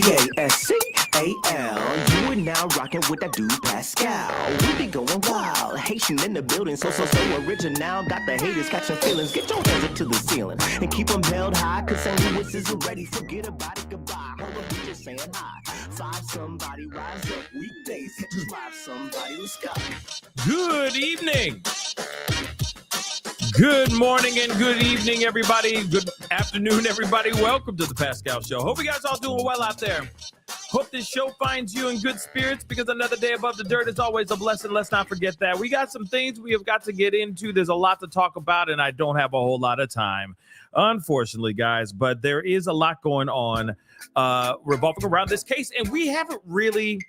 Pascal. You are now rocking with that dude Pascal. We be going wild, Haitian in the building, so original. Got the haters catching feelings. Get your hands up to the ceiling and keep them held high. Cause St. Louis isn't ready. Forget about it, goodbye. Hold up, we just saying hi. Five somebody, rise up. Weekdays, hit the drive somebody. Let's go. Good evening. Good morning and good evening, everybody. Good afternoon, everybody. Welcome to the Pascal Show. Hope you guys all doing well out there. Hope this show finds you in good spirits because another day above the dirt is always a blessing. Let's not forget that. We got some things we have got to get into. There's a lot to talk about, and I don't have a whole lot of time, unfortunately, guys. But there is a lot going on revolving around this case, and we haven't really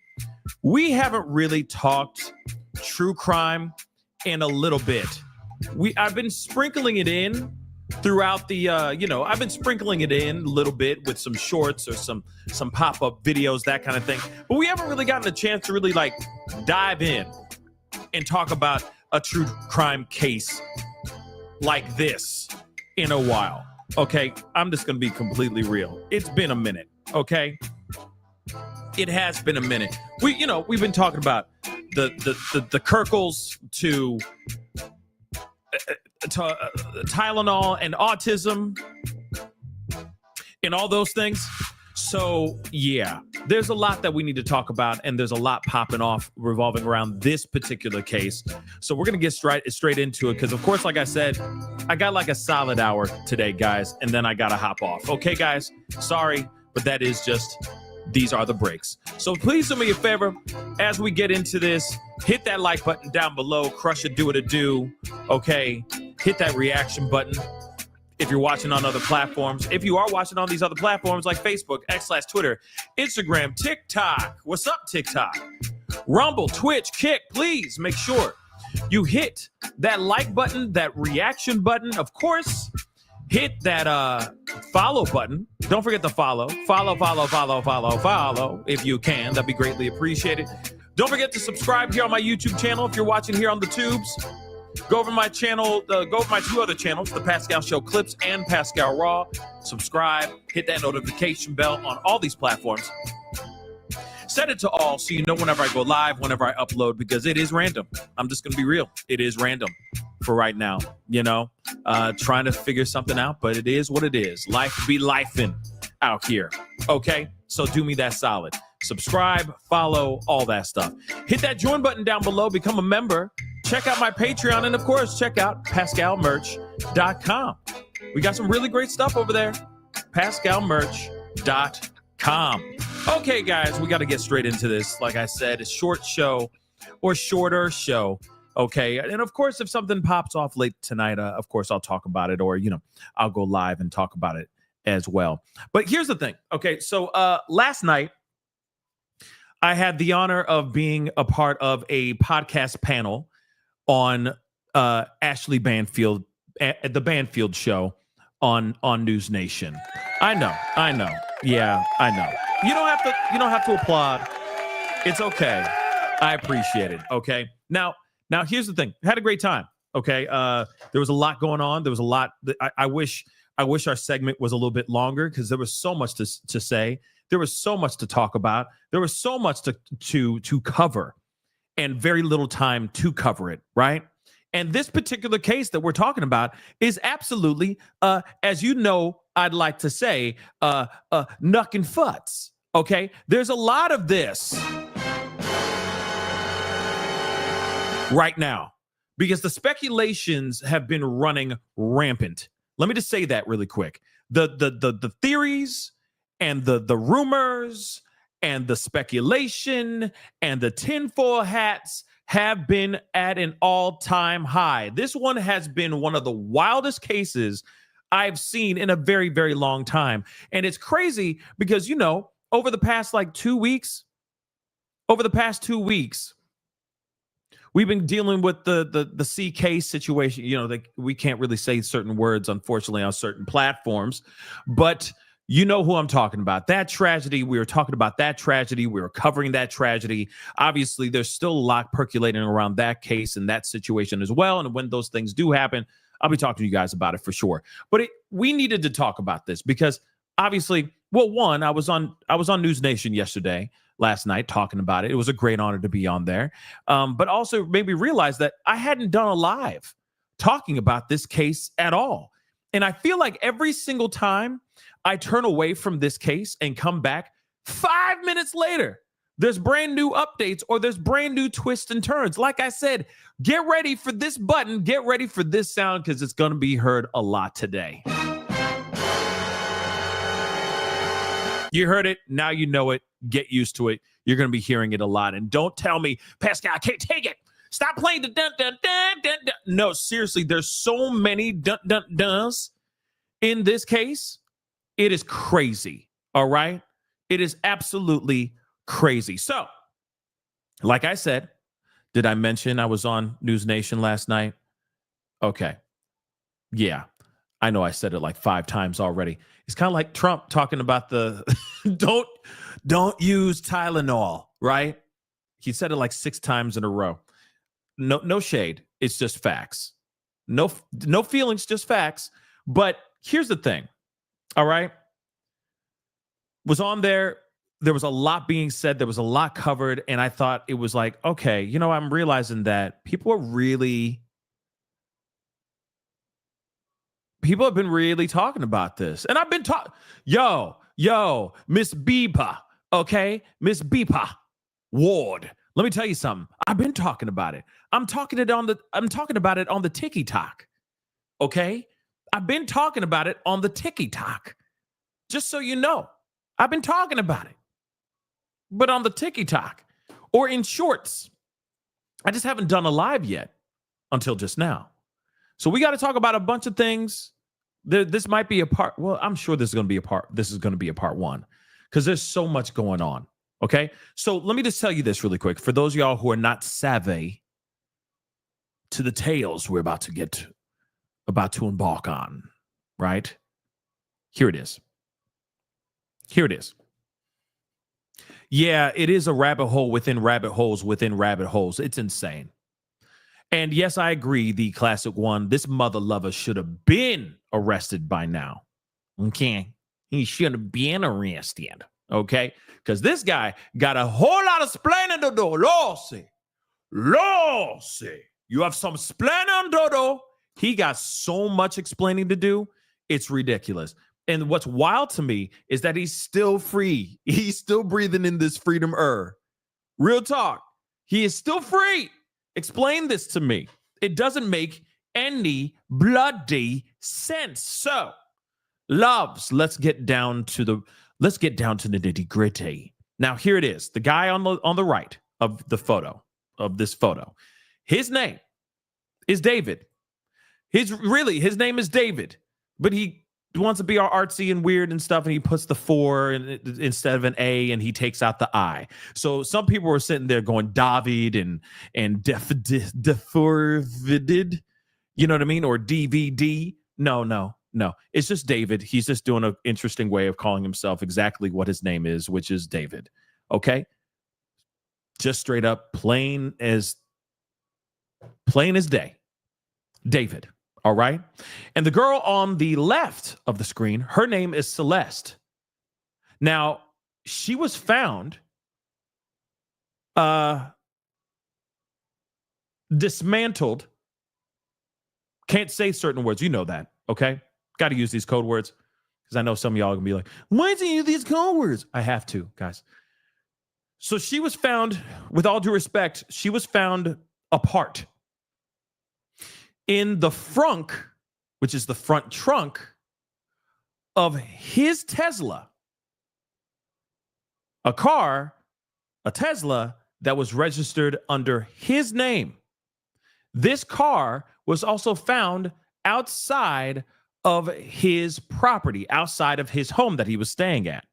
talked true crime in a little bit. I've been sprinkling it in throughout the, I've been sprinkling it in a little bit with some shorts or some pop-up videos, that kind of thing. But we haven't really gotten a chance to really dive in and talk about a true crime case like this in a while. Okay, I'm just going to be completely real. It's been a minute. Okay, it has been a minute. We've been talking about the Kirkles to Tylenol and autism and all those things. So yeah, there's a lot that we need to talk about, and there's a lot popping off revolving around this particular case. So we're gonna get straight into it because, of course, like I said, I got like a solid hour today, guys, and then I gotta hop off. Okay, guys, sorry, but that is just, these are the breaks. So please do me a favor as we get into this. Hit that like button down below. Crush it, do it a do. Okay. Hit that reaction button if you're watching on other platforms. If you are watching on these other platforms like Facebook, X/Twitter, Instagram, TikTok. What's up, TikTok? Rumble, Twitch, Kick. Please make sure you hit that like button, that reaction button. Of course, hit that follow button. Don't forget to follow. Follow if you can. That'd be greatly appreciated. Don't forget to subscribe here on my YouTube channel if you're watching here on the tubes. Go over my channel, go over my two other channels, the Pascal Show Clips and Pascal Raw. Subscribe, hit that notification bell on all these platforms. Set it to all so you know whenever I go live, whenever I upload, because it is random. I'm just going to be real. It is random for right now, trying to figure something out, but it is what it is. Life be lifing out here. Okay, so do me that solid. Subscribe, follow, all that stuff. Hit that join button down below, become a member. Check out my Patreon, and of course, check out pascalmerch.com. We got some really great stuff over there. pascalmerch.com. Okay, guys, we got to get straight into this. Like I said, a short show or shorter show. Okay, and of course, if something pops off late tonight, of course, I'll talk about it, or, I'll go live and talk about it as well. But here's the thing. Okay, so last night, I had the honor of being a part of a podcast panel on Ashley Banfield, the Banfield Show on News Nation. I know. Yeah, I know. You don't have to applaud. It's okay. I appreciate it. Okay. Now here's the thing. I had a great time. Okay. There was a lot going on. There was a lot. I wish our segment was a little bit longer because there was so much to say. There was so much to talk about. There was so much to cover, and very little time to cover it, right? And this particular case that we're talking about is absolutely, as you know, I'd like to say, knuck and futz, okay? There's a lot of this right now because the speculations have been running rampant. Let me just say that really quick. The theories and the rumors and the speculation and the tinfoil hats have been at an all-time high. This one has been one of the wildest cases I've seen in a very, very long time. And it's crazy because, over the past 2 weeks, we've been dealing with the CK situation. We can't really say certain words, unfortunately, on certain platforms, but you know who I'm talking about. That tragedy, we were talking about that tragedy. We were covering that tragedy. Obviously, there's still a lot percolating around that case and that situation as well. And when those things do happen, I'll be talking to you guys about it for sure. But we needed to talk about this because obviously Well, one, I was on News Nation last night, talking about it. It was a great honor to be on there. But also made me realize that I hadn't done a live talking about this case at all. And I feel like every single time I turn away from this case and come back 5 minutes later, there's brand new updates or there's brand new twists and turns. Like I said, get ready for this button, get ready for this sound, because it's going to be heard a lot today. You heard it. Now you know it. Get used to it. You're going to be hearing it a lot. And don't tell me, Pascal, I can't take it. Stop playing the dun dun dun dun dun. No, seriously, there's so many dun dun duns in this case. It is crazy. All right? It is absolutely crazy. So, like I said, did I mention I was on News Nation last night? Okay. Yeah. I know I said it like 5 times already. It's kind of like Trump talking about the don't use Tylenol, right? He said it like 6 times in a row. No shade. It's just facts. No feelings, just facts. But here's the thing. All right. Was on there. There was a lot being said. There was a lot covered. And I thought it was like, okay, I'm realizing that people have been really talking about this. And I've been talking, yo, Miss Beepa, okay? Miss Beepa Ward. Let me tell you something. I've been talking about it. I'm talking about it on the TikTok, okay? I've been talking about it on the TikTok. Just so you know, I've been talking about it. But on the TikTok or in shorts. I just haven't done a live yet until just now. So we got to talk about a bunch of things. This might be a part. Well, I'm sure this is going to be a part. This is going to be a part 1 because there's so much going on. Okay. So let me just tell you this really quick. For those of y'all who are not savvy to the tales we're about to embark on, right? Here it is. Yeah, it is a rabbit hole within rabbit holes within rabbit holes. It's insane. And yes, I agree. The classic one, this mother lover should have been arrested by now. Okay. He should have been arrested. Okay. Because this guy got a whole lot of explaining to do. Lord, you have some explaining to do. He got so much explaining to do. It's ridiculous. And what's wild to me is that he's still free. He's still breathing in this freedom air. Real talk. He is still free. Explain this to me. It doesn't make any bloody sense. So, loves, let's get down to the nitty-gritty. Now, here it is. The guy on the right of this photo. His name is David. His name is David, but he wants to be all artsy and weird and stuff, and he puts the 4 instead of an A, and he takes out the I. So some people were sitting there going David and D4vd, you know what I mean, or DVD. No. It's just David. He's just doing an interesting way of calling himself exactly what his name is, which is David. Okay, just straight up, plain as day, David. All right. And the girl on the left of the screen, her name is Celeste. Now, she was found dismantled. Can't say certain words. You know that. Okay. Got to use these code words because I know some of y'all are going to be like, why do you use these code words? I have to, guys. So she was found, with all due respect, she was found apart. In the frunk, which is the front trunk of his Tesla, a Tesla that was registered under his name. This car was also found outside of his property, outside of his home that he was staying at,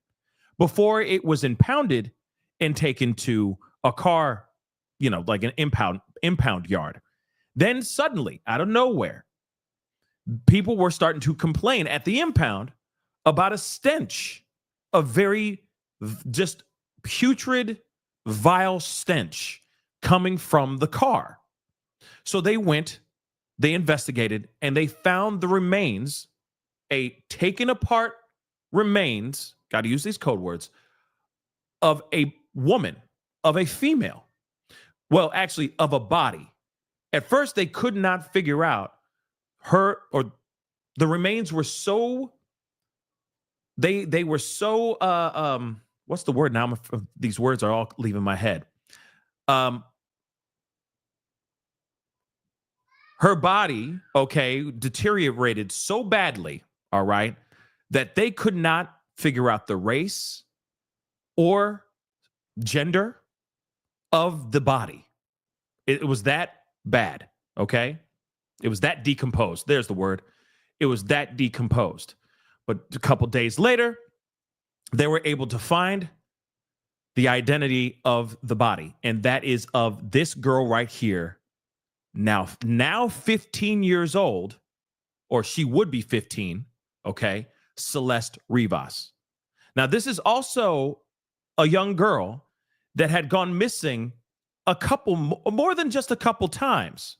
before it was impounded and taken to a car, like an impound yard. Then suddenly, out of nowhere, people were starting to complain at the impound about a stench, a very just putrid, vile stench coming from the car. So they investigated, and they found the remains, a taken apart remains, got to use these code words, of a woman, of a female. Well, actually, of a body. At first, they could not figure out her, or the remains were so, they were so, what's the word now? These words are all leaving my head. Her body, okay, deteriorated so badly, all right, that they could not figure out the race or gender of the body. It was that bad, okay? It was that decomposed. There's the word. It was that decomposed. But a couple days later, they were able to find the identity of the body, and that is of this girl right here, now 15 years old, or she would be 15, okay, Celeste Rivas. Now, this is also a young girl that had gone missing more than just a couple times.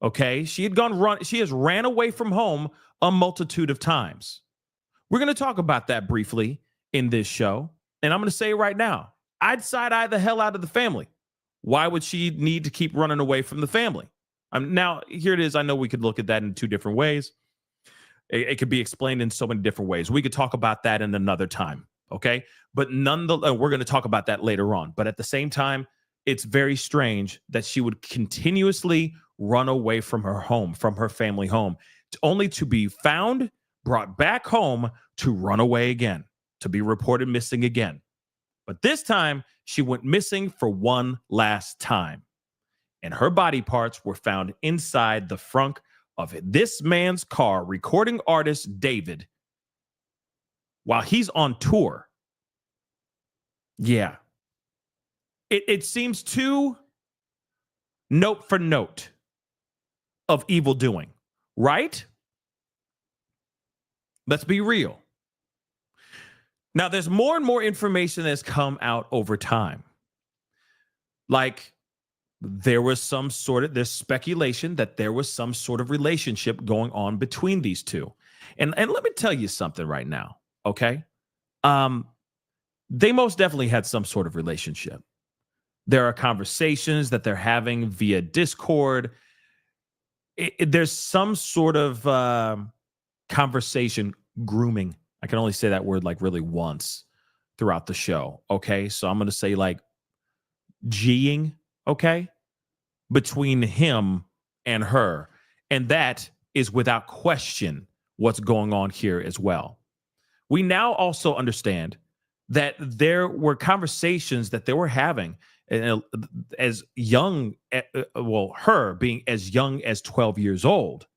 Okay, she has ran away from home a multitude of times. We're going to talk about that briefly in this show, and I'm going to say it right now. I'd side-eye the hell out of the family. Why would she need to keep running away from the family? Now, here it is. I know we could look at that in two different ways. It could be explained in so many different ways. We could talk about that in another time, okay? But nonetheless, we're going to talk about that later on. But at the same time, it's very strange that she would continuously run away from her home, from her family home, only to be found, brought back home, to run away again, to be reported missing again. But this time, she went missing for one last time. And her body parts were found inside the front of this man's car, recording artist David, while he's on tour. Yeah. It seems too note for note of evil doing, right? Let's be real. Now, there's more and more information that's come out over time. Like, there's speculation that there was some sort of relationship going on between these two. And let me tell you something right now, okay? They most definitely had some sort of relationship. There are conversations that they're having via Discord. There's some sort of conversation, grooming. I can only say that word like really once throughout the show, okay? So I'm going to say like G'ing, okay, between him and her. And that is without question what's going on here as well. We now also understand that there were conversations that they were having as young, her being as young as 12 years old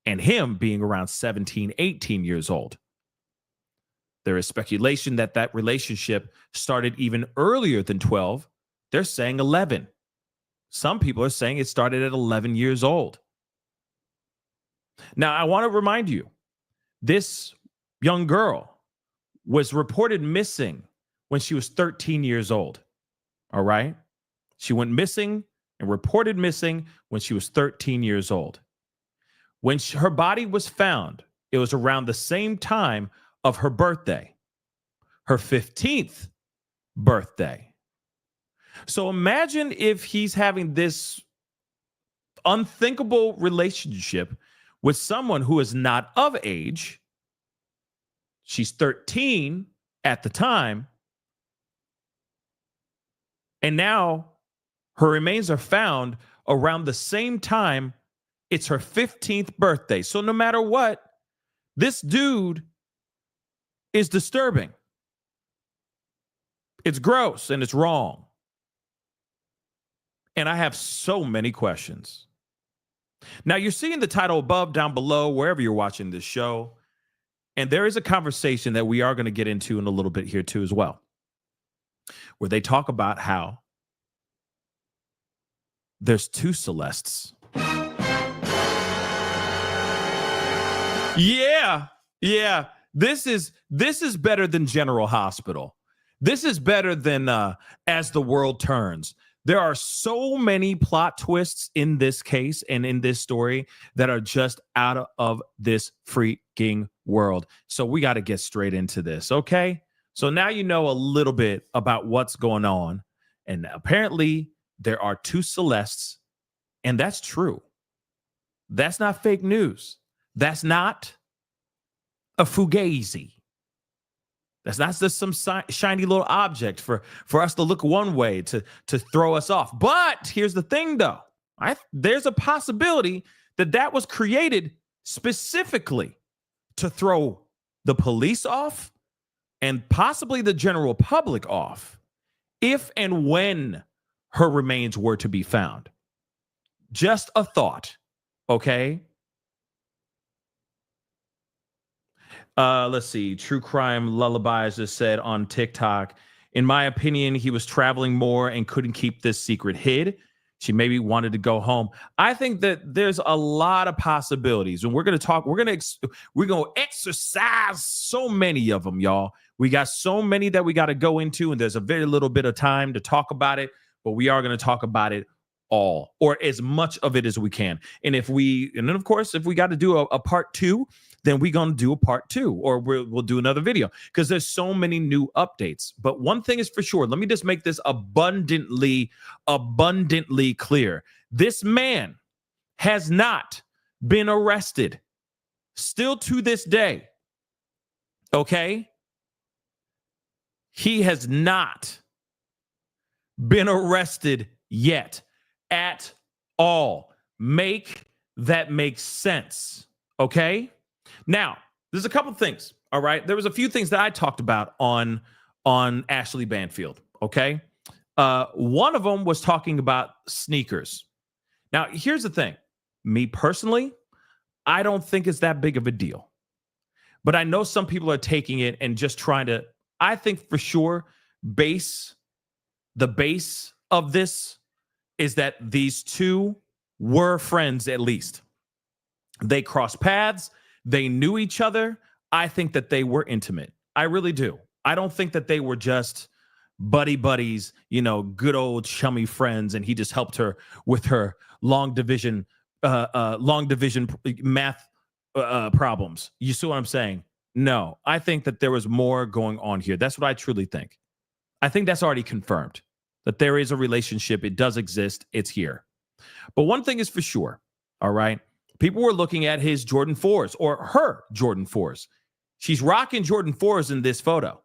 and him being around 17, 18 years old. There is speculation that that relationship started even earlier than 12. They're saying 11. Some people are saying it started at 11 years old. Now, I want to remind you, this young girl was reported missing when she was 13 years old. All right? She went missing and reported missing when she was 13 years old. When her body was found, it was around the same time of her birthday, her 15th birthday. So imagine if he's having this unthinkable relationship with someone who is not of age. She's 13 at the time. And now her remains are found around the same time. It's her 15th birthday. So no matter what, this dude is disturbing. It's gross and it's wrong. And I have so many questions. Now, you're seeing the title above, down below, wherever you're watching this show. And there is a conversation that we are going to get into in a little bit here too as well, where they talk about how there's two Celestes. Yeah. This is better than General Hospital. This is better than As the World Turns. There are so many plot twists in this case and in this story that are just out of this freaking world. So we got to get straight into this, okay? So now you know a little bit about what's going on. And apparently there are two Celestes, and that's true. That's not fake news. That's not a fugazi. That's not just some shiny little object for us to look one way to throw us off. But here's the thing, though. There's a possibility that was created specifically to throw the police off and possibly the general public off if and when her remains were to be found. Just a thought, okay? Let's see. True Crime Lullabies just said on TikTok, in my opinion, he was traveling more and couldn't keep this secret hid. She maybe wanted to go home. I think that there's a lot of possibilities, and we're going to talk. We're going to exercise so many of them, y'all. We got so many that we got to go into, and there's a very little bit of time to talk about it, but we are going to talk about it all, or as much of it as we can. And then of course, if we got to do a part 2, then we're going to do a part 2, or we'll do another video, because there's so many new updates. But one thing is for sure, let me just make this abundantly clear. This man has not been arrested still to this day. Okay? He has not been arrested yet at all. Make that make sense. Okay? Now, there's a couple things, all right? There was a few things that I talked about on Ashley Banfield, okay? One of them was talking about sneakers. Now, here's the thing. Me personally, I don't think it's that big of a deal. But I know some people are taking it and just trying to, I think for sure, the base of this is that these two were friends at least. They crossed paths. They knew each other. I think that they were intimate. I really do. I don't think that they were just buddies, good old chummy friends, and he just helped her with her long division math problems. You see what I'm saying? No, I think that there was more going on here. That's what I truly think. I think that's already confirmed, that there is a relationship. It does exist. It's here. But one thing is for sure, all right? People were looking at his Jordan 4s, or her Jordan 4s. She's rocking Jordan 4s in this photo.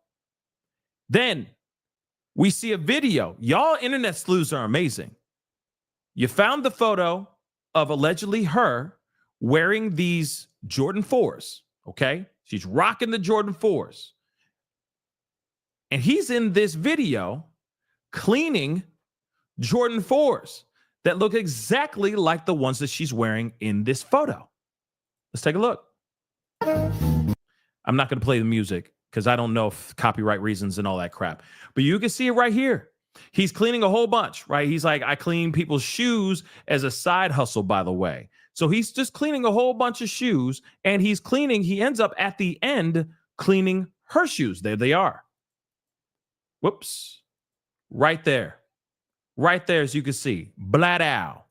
Then we see a video. Y'all internet sleuths are amazing. You found the photo of allegedly her wearing these Jordan 4s, okay? She's rocking the Jordan 4s. And he's in this video cleaning Jordan 4s that look exactly like the ones that she's wearing in this photo. Let's take a look. I'm not going to play the music because I don't know if copyright reasons and all that crap. But you can see it right here. He's cleaning a whole bunch, right? He's like, I clean people's shoes as a side hustle, by the way. So he's just cleaning a whole bunch of shoes, and he ends up at the end cleaning her shoes. There they are. Whoops. Right there. Right there, as you can see, Blatt Owl.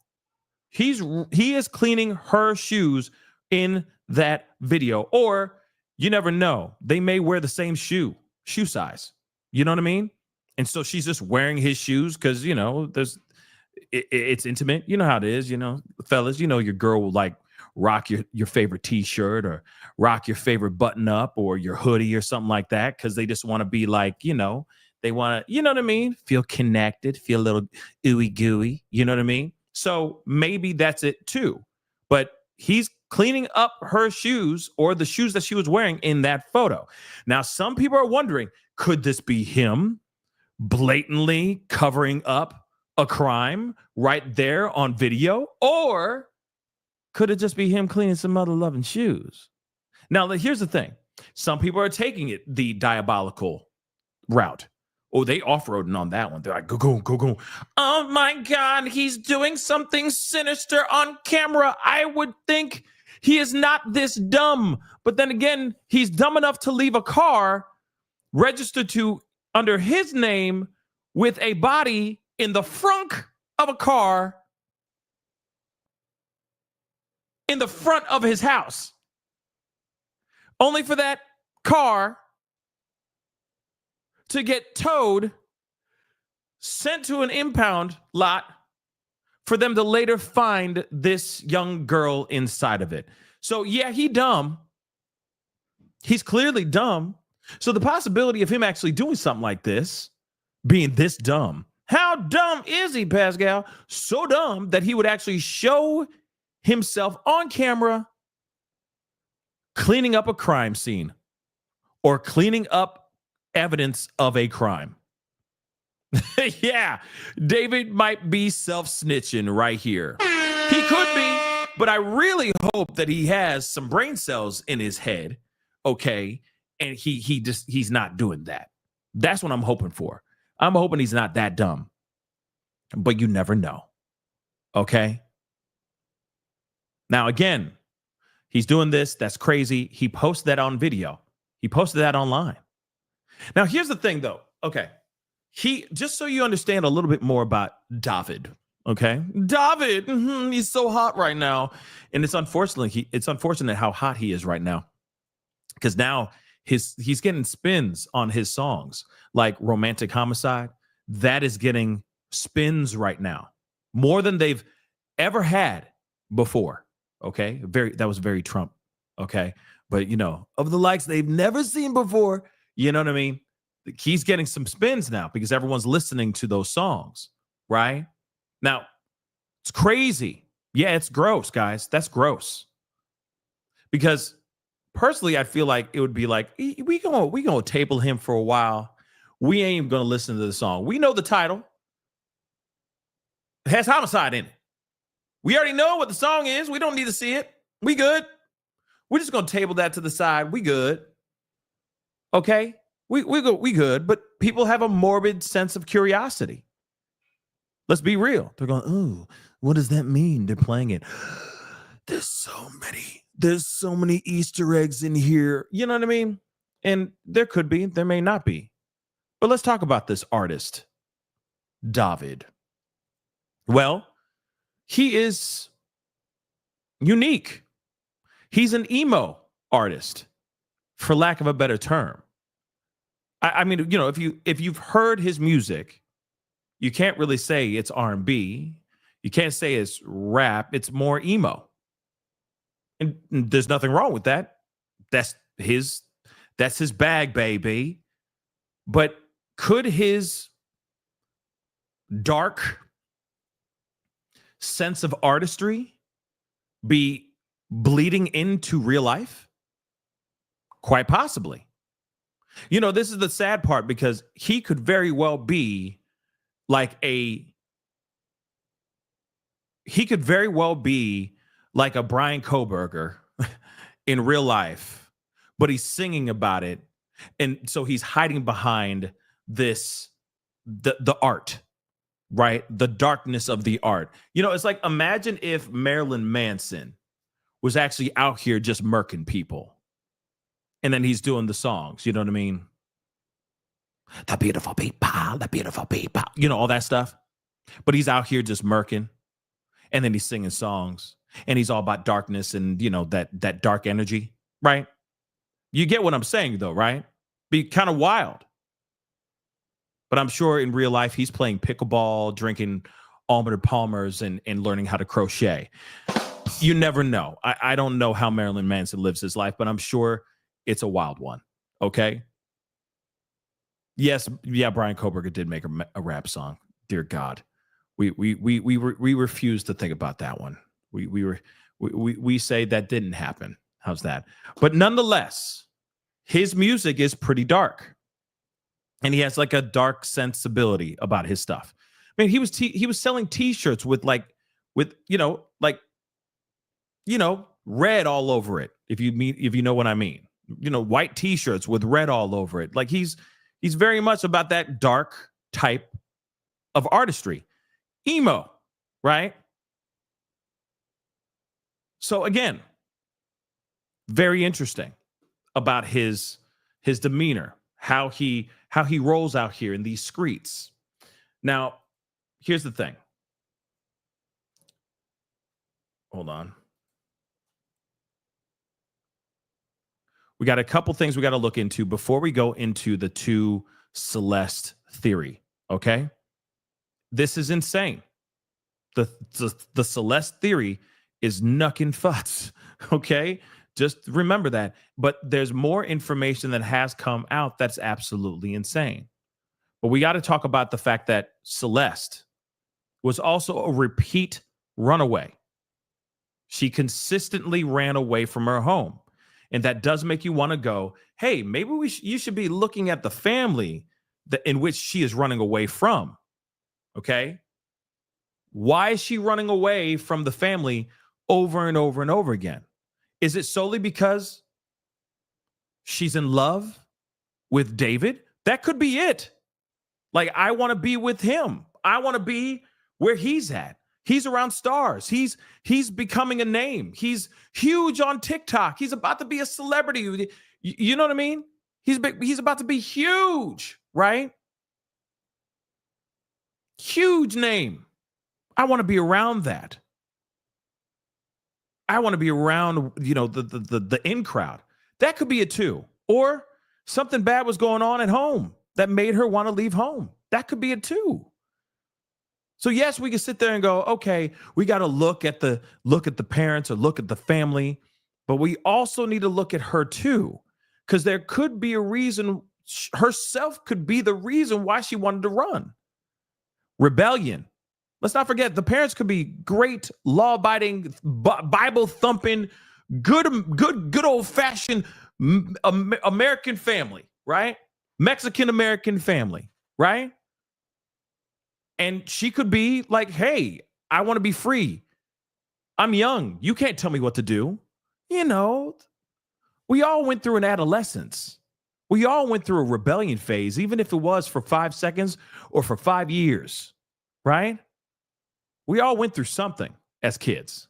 He is cleaning her shoes in that video. Or you never know. They may wear the same shoe size. You know what I mean? And so she's just wearing his shoes because, it's intimate. You know how it is, fellas, your girl will like rock your favorite t-shirt or rock your favorite button up or your hoodie or something like that because they just want to be like, they want to, you know what I mean? Feel connected, feel a little ooey gooey. You know what I mean? So maybe that's it too. But he's cleaning up her shoes or the shoes that she was wearing in that photo. Now, some people are wondering, could this be him blatantly covering up a crime right there on video? Or could it just be him cleaning some other loving shoes? Now, here's the thing. Some people are taking it the diabolical route. Oh, they off-roading on that one. They're like, go. Oh, my God, he's doing something sinister on camera. I would think he is not this dumb. But then again, he's dumb enough to leave a car registered to under his name with a body in the front of a car in the front of his house. only for that car to get towed, sent to an impound lot, for them to later find this young girl inside of it. So yeah, he dumb. He's clearly dumb. So the possibility of him actually doing something like this, being this dumb, how dumb is he, Pascal? So dumb that he would actually show himself on camera cleaning up a crime scene or cleaning up evidence of a crime. Yeah, David might be self-snitching right here. He could be, but I really hope that he has some brain cells in his head, okay? And he's not doing that. That's what I'm hoping for. I'm hoping he's not that dumb. But you never know. Okay? Now again, he's doing this. That's crazy. He posted that on video. He posted that online. Now here's the thing though. Okay. Just so you understand a little bit more about David, okay? David, he's so hot right now. And it's unfortunate how hot he is right now. Because now he's getting spins on his songs, like Romantic Homicide. That is getting spins right now. More than they've ever had before. Okay. That was very Trump. Okay. But of the likes they've never seen before, you know what I mean? He's getting some spins now because everyone's listening to those songs, right? Now, it's crazy. Yeah, it's gross, guys. That's gross. Because personally, I feel like it would be like, we gonna table him for a while. We ain't even gonna listen to the song. We know the title. It has homicide in it. We already know what the song is. We don't need to see it. We good. We're just gonna table that to the side. We good. Okay? We good, but people have a morbid sense of curiosity. Let's be real. They're going, "Ooh, what does that mean?" They're playing it. There's so many Easter eggs in here. You know what I mean? And there could be, there may not be. But let's talk about this artist, David. Well, he is unique. He's an emo artist, for lack of a better term. I mean, if you've heard his music, you can't really say it's R&B. You can't say it's rap. It's more emo. And there's nothing wrong with that. That's his bag, baby. But could his dark sense of artistry be bleeding into real life? Quite possibly. This is the sad part because he could very well be like a Brian Koberger in real life, but he's singing about it. And so he's hiding behind the art, right? The darkness of the art. It's like, imagine if Marilyn Manson was actually out here just murking people. And then he's doing the songs, you know what I mean? The beautiful people, all that stuff. But he's out here just murking. And then he's singing songs. And he's all about darkness and, that dark energy, right? You get what I'm saying, though, right? Be kind of wild. But I'm sure in real life, he's playing pickleball, drinking Arnold Palmers, and learning how to crochet. You never know. I don't know how Marilyn Manson lives his life, but I'm sure it's a wild one. Okay. Yes. Yeah. Brian Koberger did make a rap song. Dear God. We refuse to think about that one. We say that didn't happen. How's that? But nonetheless, his music is pretty dark. And he has like a dark sensibility about his stuff. I mean, he was selling t-shirts with red all over it. If you know what I mean. White t-shirts with red all over it. Like he's very much about that dark type of artistry. Emo, right? So again, very interesting about his demeanor, how he rolls out here in these streets. Now, here's the thing. Hold on. We got a couple things we got to look into before we go into the two Celeste theory. Okay. This is insane. The Celeste theory is knuckin' futs. Okay. Just remember that. But there's more information that has come out that's absolutely insane. But we got to talk about the fact that Celeste was also a repeat runaway. She consistently ran away from her home. And that does make you want to go, hey, maybe you should be looking at the family in which she is running away from. Okay? Why is she running away from the family over and over and over again? Is it solely because she's in love with David? That could be it. Like, I want to be with him. I want to be where he's at. He's around stars. He's becoming a name. He's huge on TikTok. He's about to be a celebrity. You know what I mean? He's about to be huge, right? Huge name. I want to be around that. I want to be around, the in crowd. That could be it too. Or something bad was going on at home that made her want to leave home. That could be it too. So yes, we can sit there and go, okay, we got to look at the parents or look at the family, but we also need to look at her too, because there could be a reason. Herself could be the reason why she wanted to run. Rebellion. Let's not forget, the parents could be great, law-abiding, Bible-thumping, good old-fashioned American family, right? Mexican-American family, right? And she could be like, hey, I want to be free. I'm young. You can't tell me what to do. We all went through an adolescence. We all went through a rebellion phase, even if it was for 5 seconds or for 5 years, right? We all went through something as kids.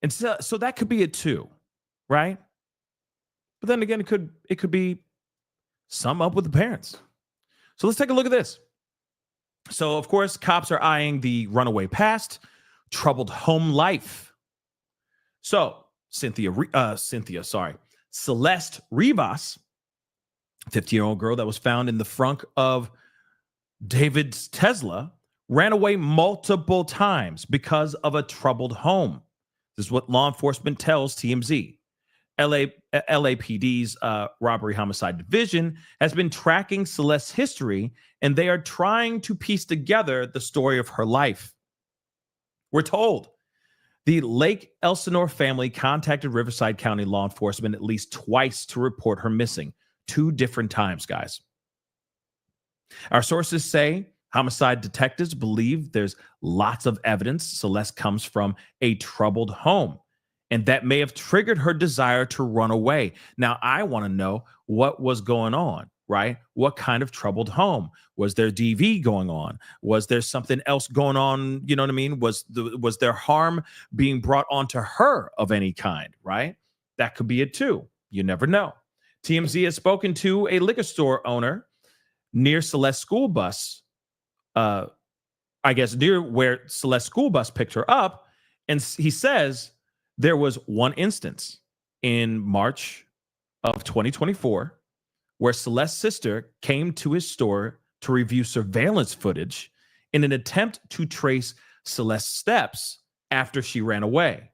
And so that could be it too, right? But then again, it could be some up with the parents. So let's take a look at this. So, of course, cops are eyeing the runaway past, troubled home life. So, Celeste Rivas, 50-year-old girl that was found in the frunk of David's Tesla, ran away multiple times because of a troubled home. This is what law enforcement tells TMZ. LAPD's robbery homicide division has been tracking Celeste's history, and they are trying to piece together the story of her life. We're told the Lake Elsinore family contacted Riverside County law enforcement at least twice to report her missing, 2 different times, guys. Our sources say homicide detectives believe there's lots of evidence Celeste comes from a troubled home, and that may have triggered her desire to run away. Now, I want to know what was going on, right? What kind of troubled home? Was there DV going on? Was there something else going on? You know what I mean? Was there harm being brought onto her of any kind, right? That could be it too. You never know. TMZ has spoken to a liquor store owner near Celeste's school bus, I guess near where Celeste's school bus picked her up, and he says there was one instance in March of 2024 where Celeste's sister came to his store to review surveillance footage in an attempt to trace Celeste's steps after she ran away.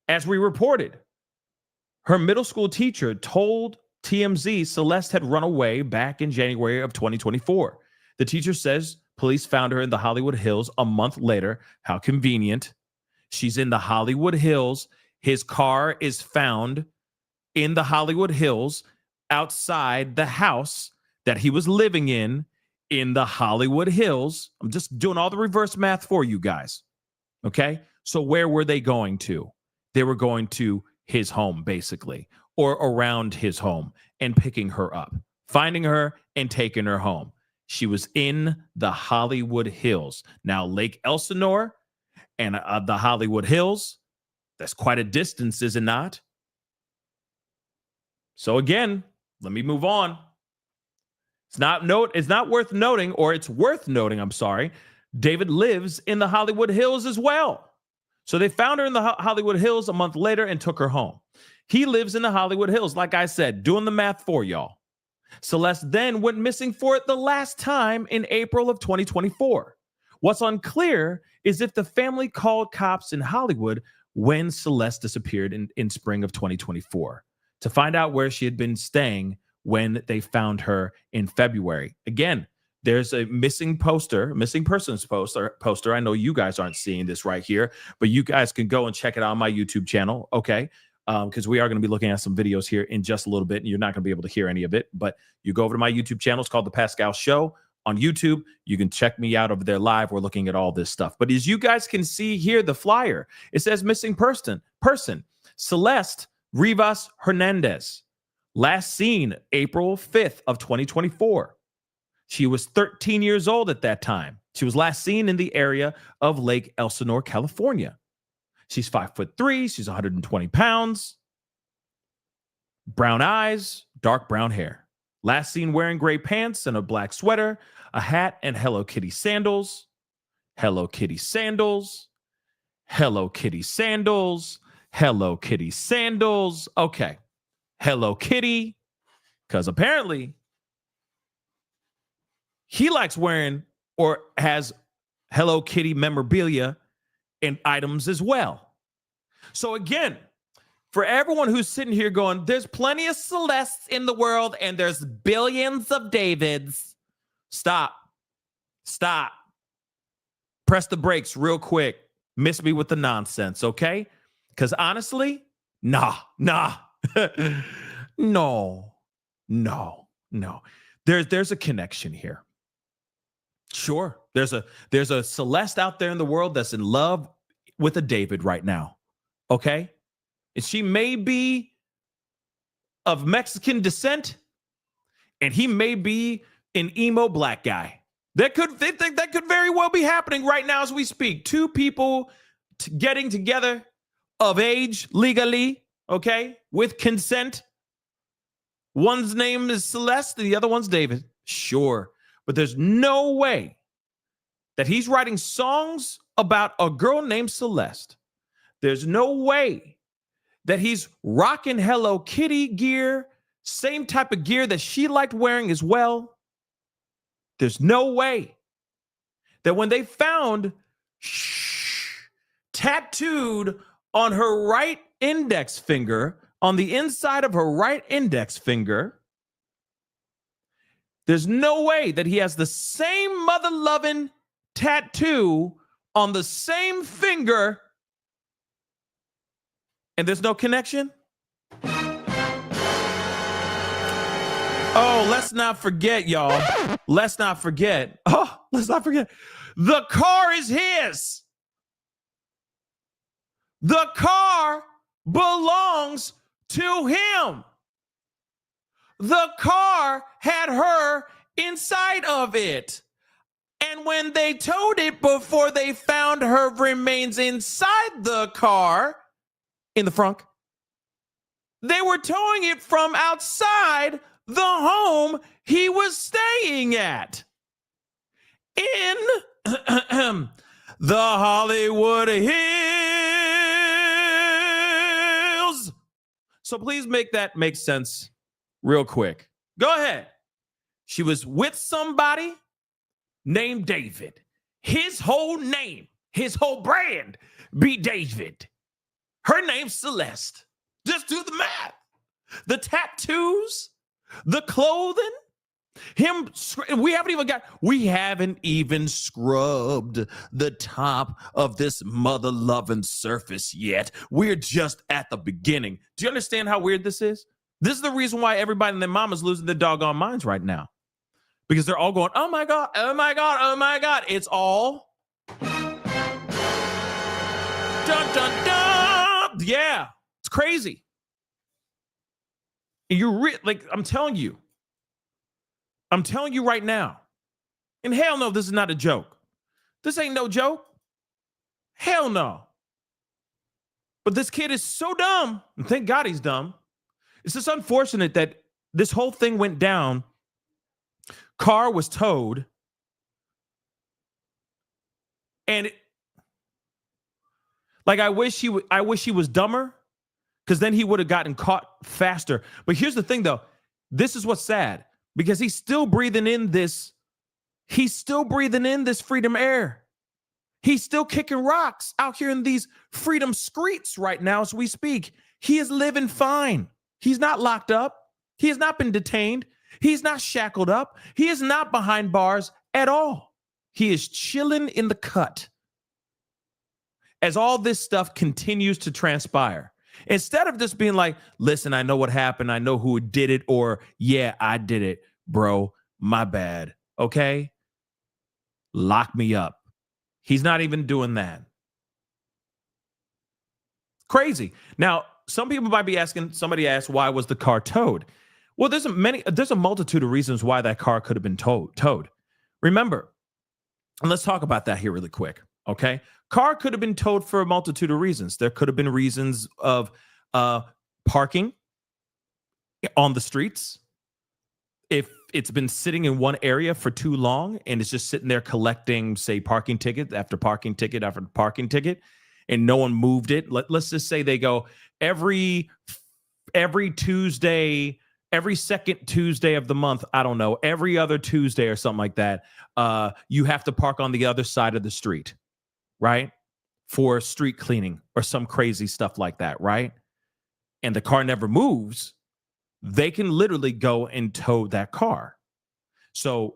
As we reported, her middle school teacher told TMZ Celeste had run away back in January of 2024. The teacher says police found her in the Hollywood Hills a month later. How convenient. She's in the Hollywood Hills. His car is found in the Hollywood Hills outside the house that he was living in the Hollywood Hills. I'm just doing all the reverse math for you guys. Okay? So where were they going to? They were going to his home, basically, or around his home, and picking her up, finding her and taking her home. She was in the Hollywood Hills. Now, Lake Elsinore and the Hollywood Hills, that's quite a distance, is it not? So again, let me move on. It's not worth noting, or it's worth noting, I'm sorry, David lives in the Hollywood Hills as well. So they found her in the Hollywood Hills a month later and took her home. He lives in the Hollywood Hills, like I said, doing the math for y'all. Celeste then went missing for the last time in April of 2024. What's unclear is if the family called cops in Hollywood when Celeste disappeared in spring of 2024 to find out where she had been staying when they found her in February. Again, there's a missing persons poster. I know you guys aren't seeing this right here, but you guys can go and check it out on my YouTube channel, okay? Because we are going to be looking at some videos here in just a little bit, and you're not going to be able to hear any of it. But you go over to my YouTube channel. It's called The Pascal Show on YouTube. You can check me out over there live. We're looking at all this stuff. But as you guys can see here, the flyer, it says missing person, Celeste Rivas Hernandez. Last seen April 5th of 2024. She was 13 years old at that time. She was last seen in the area of Lake Elsinore, California. She's 5'3". She's 120 pounds. Brown eyes, dark brown hair. Last seen wearing gray pants and a black sweater, a hat, and Hello Kitty sandals. Hello Kitty sandals. Hello Kitty sandals. Hello Kitty sandals. Okay. Hello Kitty. Because apparently he likes wearing or has Hello Kitty memorabilia and items as well. So again, for everyone who's sitting here going, there's plenty of Celestes in the world and there's billions of Davids. Stop. Press the brakes real quick. Miss me with the nonsense, okay? Because honestly, nah. No. There's a connection here. Sure, there's a Celeste out there in the world that's in love with a David right now, okay? And she may be of Mexican descent, and he may be an emo black guy. That could very well be happening right now as we speak. Two people getting together of age legally, okay, with consent. One's name is Celeste, and the other one's David. Sure. But there's no way that he's writing songs about a girl named Celeste. There's no way that he's rocking Hello Kitty gear, same type of gear that she liked wearing as well. There's no way that when they found tattooed on her right index finger, on the inside of her right index finger, there's no way that he has the same mother-loving tattoo on the same finger and there's no connection? Oh, let's not forget, y'all. Let's not forget. The car is his. The car belongs to him. The car had her inside of it. And when they towed it before they found her remains inside the car, in the front, they were towing it from outside the home he was staying at. In the Hollywood Hills. So please make that make sense real quick. Go ahead. She was with somebody named David. His whole name, his whole brand be David. Her name's Celeste. Just do the math. The tattoos, the clothing, we haven't even scrubbed the top of this mother-loving surface yet. We're just at the beginning. Do you understand how weird this is? This is the reason why everybody and their mama's losing their doggone minds right now. Because they're all going, oh my God, oh my God, oh my God. It's all dun, dun, dun. Yeah, it's crazy. And I'm telling you right now. And hell no, this is not a joke. This ain't no joke. Hell no. But this kid is so dumb, and thank God he's dumb. It's just unfortunate that this whole thing went down. Car was towed. And I wish he was dumber, because then he would have gotten caught faster. But here's the thing, though. This is what's sad, because he's still breathing in this. He's still breathing in this freedom air. He's still kicking rocks out here in these freedom streets right now as we speak. He is living fine. He's not locked up. He has not been detained. He's not shackled up. He is not behind bars at all. He is chilling in the cut as all this stuff continues to transpire. Instead of just being like, listen, I know what happened. I know who did it. Or, yeah, I did it, bro. My bad. Okay? Lock me up. He's not even doing that. Crazy. Now, some people might be asking, somebody asked, why was the car towed? Well, there's a multitude of reasons why that car could have been towed. Remember, and let's talk about that here really quick, okay? Car could have been towed for a multitude of reasons. There could have been reasons of parking on the streets. If it's been sitting in one area for too long and it's just sitting there collecting, say, parking ticket after parking ticket after parking ticket, and no one moved it. Let's just say they go every Tuesday, every second Tuesday of the month, I don't know, every other Tuesday or something like that, you have to park on the other side of the street, right? For street cleaning or some crazy stuff like that, right? And the car never moves. They can literally go and tow that car. So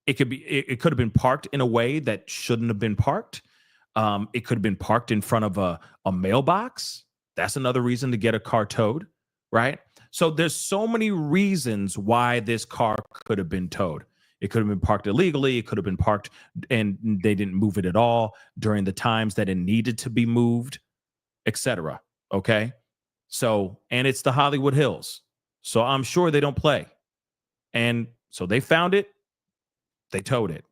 it could have been parked in a way that shouldn't have been parked. It could have been parked in front of a mailbox. That's another reason to get a car towed, right? So there's so many reasons why this car could have been towed. It could have been parked illegally. It could have been parked and they didn't move it at all during the times that it needed to be moved, etc. Okay? So, and it's the Hollywood Hills. So I'm sure they don't play. And so they found it, they towed it.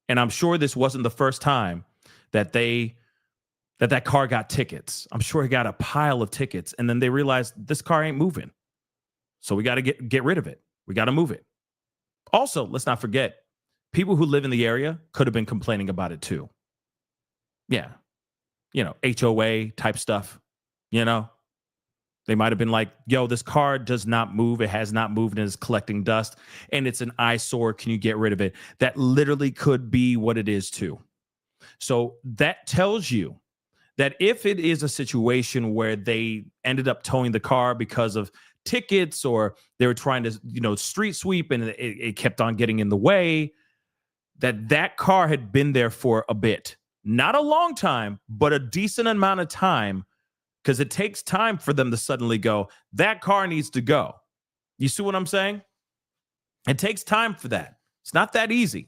And I'm sure this wasn't the first time that that car got tickets. I'm sure he got a pile of tickets. And then they realized this car ain't moving. So we got to get rid of it. We got to move it. Also, let's not forget, people who live in the area could have been complaining about it too. Yeah. You know, HOA type stuff, you know. They might have been like, yo, this car does not move. It has not moved and is collecting dust. And it's an eyesore. Can you get rid of it? That literally could be what it is too. So that tells you that if it is a situation where they ended up towing the car because of tickets or they were trying to, you know, street sweep and it kept on getting in the way, that car had been there for a bit. Not a long time, but a decent amount of time. Because it takes time for them to suddenly go, that car needs to go. You see what I'm saying? It takes time for that. It's not that easy.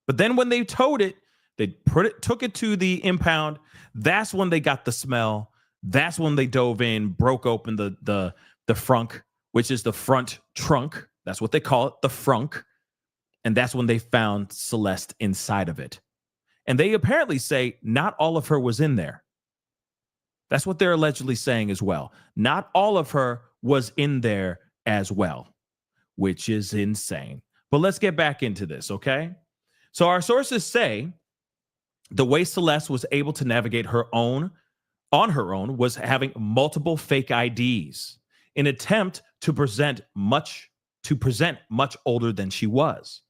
But then when they towed it, they took it to the impound. That's when they got the smell. That's when they dove in, broke open the frunk, which is the front trunk. That's what they call it, the frunk. And that's when they found Celeste inside of it. And they apparently say not all of her was in there. That's what they're allegedly saying as well. Not all of her was in there as well, which is insane. But let's get back into this, okay? So our sources say the way Celeste was able to navigate on her own was having multiple fake IDs in an attempt to present much older than she was.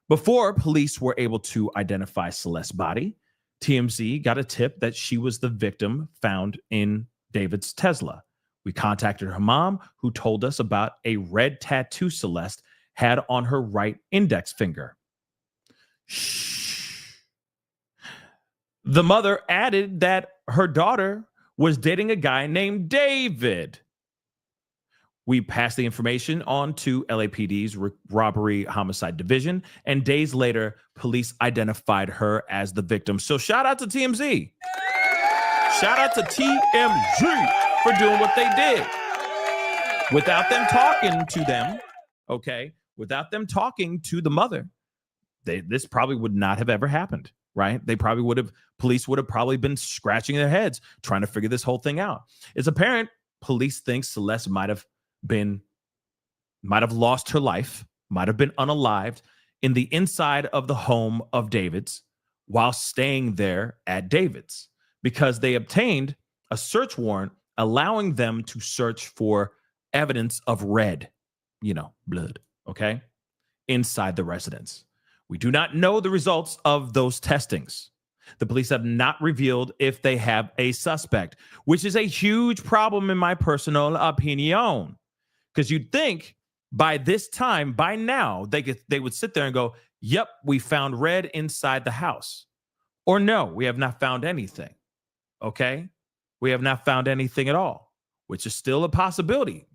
Before police were able to identify Celeste's body, TMZ got a tip that she was the victim found in David's Tesla. We contacted her mom, who told us about a red tattoo Celeste had on her right index finger. Shh. The mother added that her daughter was dating a guy named David. We passed the information on to LAPD's robbery homicide division, and days later, police identified her as the victim. So shout out to TMZ. Shout out to TMZ for doing what they did. Without them talking to them, okay, without them talking to the mother, this probably would not have ever happened, right? Police would have probably been scratching their heads trying to figure this whole thing out. It's apparent police think Celeste might have lost her life, might have been unalived in the inside of the home of David's while staying there at David's, because they obtained a search warrant allowing them to search for evidence of red, blood, okay, inside the residence. We do not know the results of those testings. The police have not revealed if they have a suspect, which is a huge problem in my personal opinion. Because you'd think by this time, by now, they would sit there and go, yep, we found red inside the house. Or no, we have not found anything. Okay? We have not found anything at all, which is still a possibility.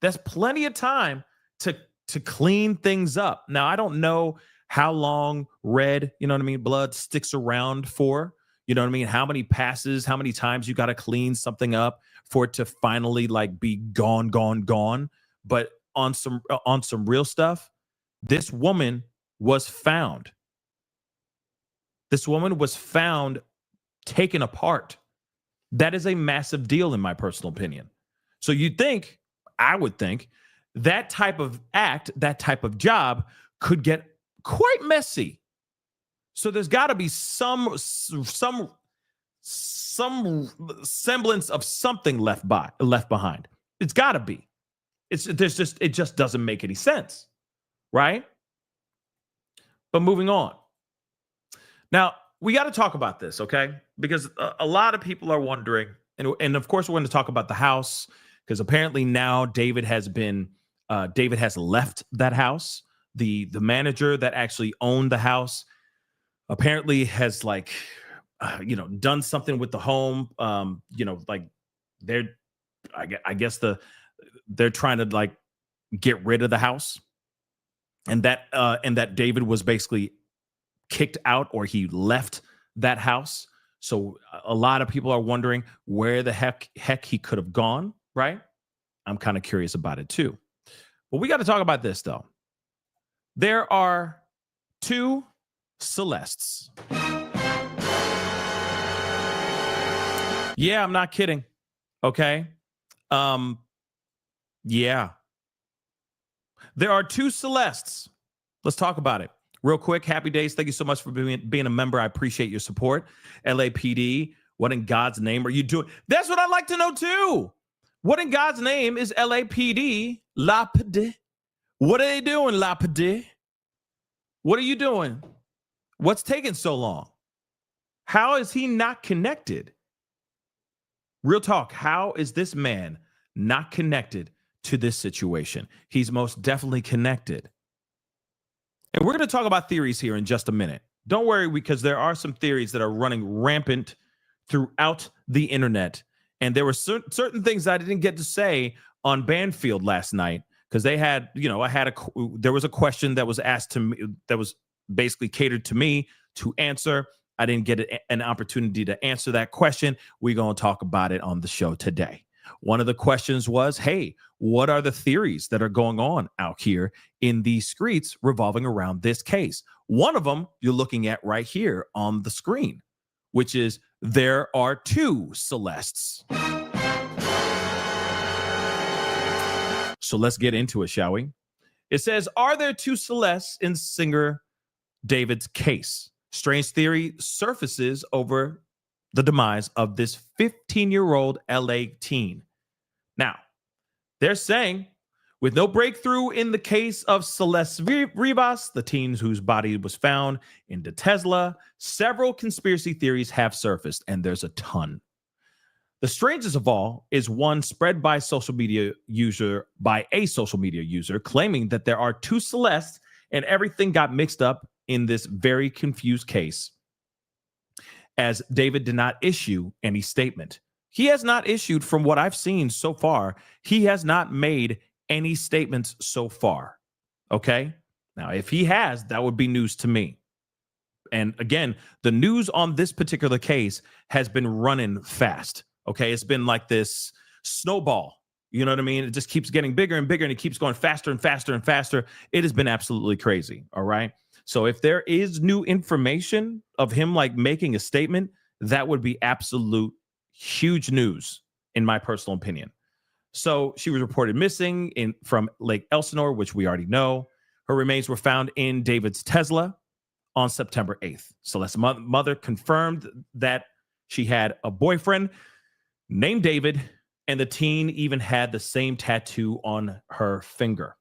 That's plenty of time to clean things up. Now, I don't know how long red, blood sticks around for, how many passes, how many times you got to clean something up for it to finally be gone. But on some real stuff, this woman was found. This woman was found taken apart. That is a massive deal in my personal opinion. So I would think that type of act, that type of job could get quite messy. So there's got to be some semblance of something left behind. It's got to be. It just doesn't make any sense, right? But moving on. Now, we got to talk about this, okay? Because a lot of people are wondering, and of course we're going to talk about the house, because apparently now David has left that house. The manager that actually owned the house apparently has done something with the home. They're trying to get rid of the house, and that David was basically kicked out, or he left that house. So a lot of people are wondering where the heck he could have gone, right? I'm kind of curious about it too. But we got to talk about this though. There are two Celestes. Yeah, I'm not kidding. Okay. Yeah. There are two Celestes. Let's talk about it. Real quick, happy days. Thank you so much for being a member. I appreciate your support. LAPD, what in God's name are you doing? That's what I'd like to know too. What in God's name is LAPD? LAPD. What are they doing, LAPD? What are you doing? What's taking so long? How is he not connected? Real talk, how is this man not connected to this situation? He's most definitely connected. And we're going to talk about theories here in just a minute. Don't worry, because there are some theories that are running rampant throughout the internet. And there were certain things I didn't get to say on Banfield last night, because they had, there was a question that was asked to me that was basically catered to me to answer. I didn't get an opportunity to answer that question. We're going to talk about it on the show today. One of the questions was, hey, what are the theories that are going on out here in these streets revolving around this case? One of them you're looking at right here on the screen, which is there are two Celestes. So let's get into it, shall we? It says, are there two Celestes in singer David's case? Strange theory surfaces over the demise of this 15-year-old LA teen. Now, they're saying, with no breakthrough in the case of Celeste Rivas, the teen whose body was found in the Tesla, several conspiracy theories have surfaced, and there's a ton. The strangest of all is one spread by a social media user claiming that there are two Celestes and everything got mixed up in this very confused case, as David did not issue any statement. He has not issued, from what I've seen so far, he has not made any statements so far. Okay? Now, if he has, that would be news to me. And again, the news on this particular case has been running fast. Okay? It's been like this snowball. You know what I mean? It just keeps getting bigger and bigger, and it keeps going faster and faster and faster. It has been absolutely crazy. All right? So if there is new information of him making a statement, that would be absolute huge news, in my personal opinion. So she was reported missing from Lake Elsinore, which we already know. Her remains were found in David's Tesla on September 8th. Celeste's mother confirmed that she had a boyfriend named David, and the teen even had the same tattoo on her finger.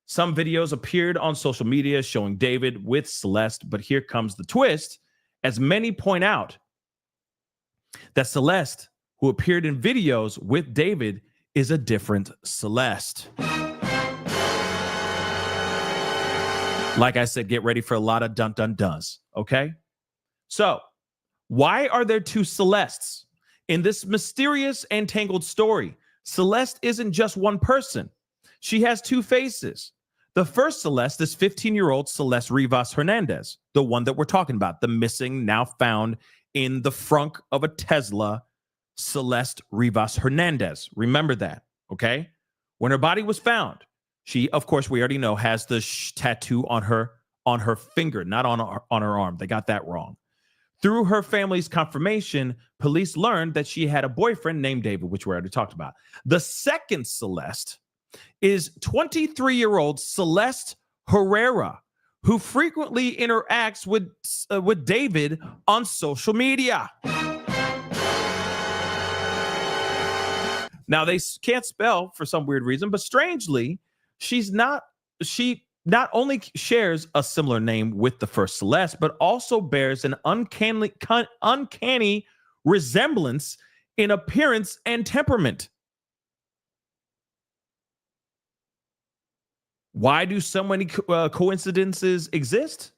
Some videos appeared on social media showing David with Celeste, but here comes the twist. As many point out, that Celeste, who appeared in videos with David, is a different Celeste. Like I said, get ready for a lot of dun-dun-duns, okay? So, why are there two Celestes? In this mysterious and tangled story, Celeste isn't just one person. She has two faces. The first Celeste is 15-year-old Celeste Rivas Hernandez, the one that we're talking about, the missing, now found in the frunk of a Tesla, Celeste Rivas Hernandez. Remember that, okay? When her body was found, she, of course, we already know, has the tattoo on her finger, not on her arm. They got that wrong. Through her family's confirmation, police learned that she had a boyfriend named David, which we already talked about. The second Celeste is 23-year-old Celeste Herrera, who frequently interacts with David on social media. Now, they can't spell for some weird reason, but strangely, she not only shares a similar name with the first Celeste, but also bears an uncanny resemblance in appearance and temperament. Why do so many coincidences exist?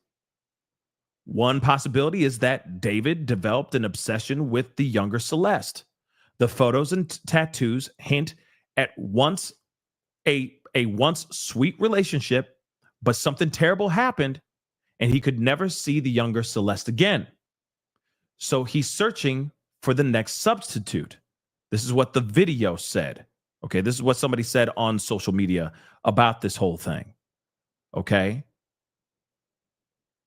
One possibility is that David developed an obsession with the younger Celeste. The photos and tattoos hint at once a once sweet relationship, but something terrible happened and he could never see the younger Celeste again. So he's searching for the next substitute. This is what the video said. Okay, this is what somebody said on social media about this whole thing. Okay.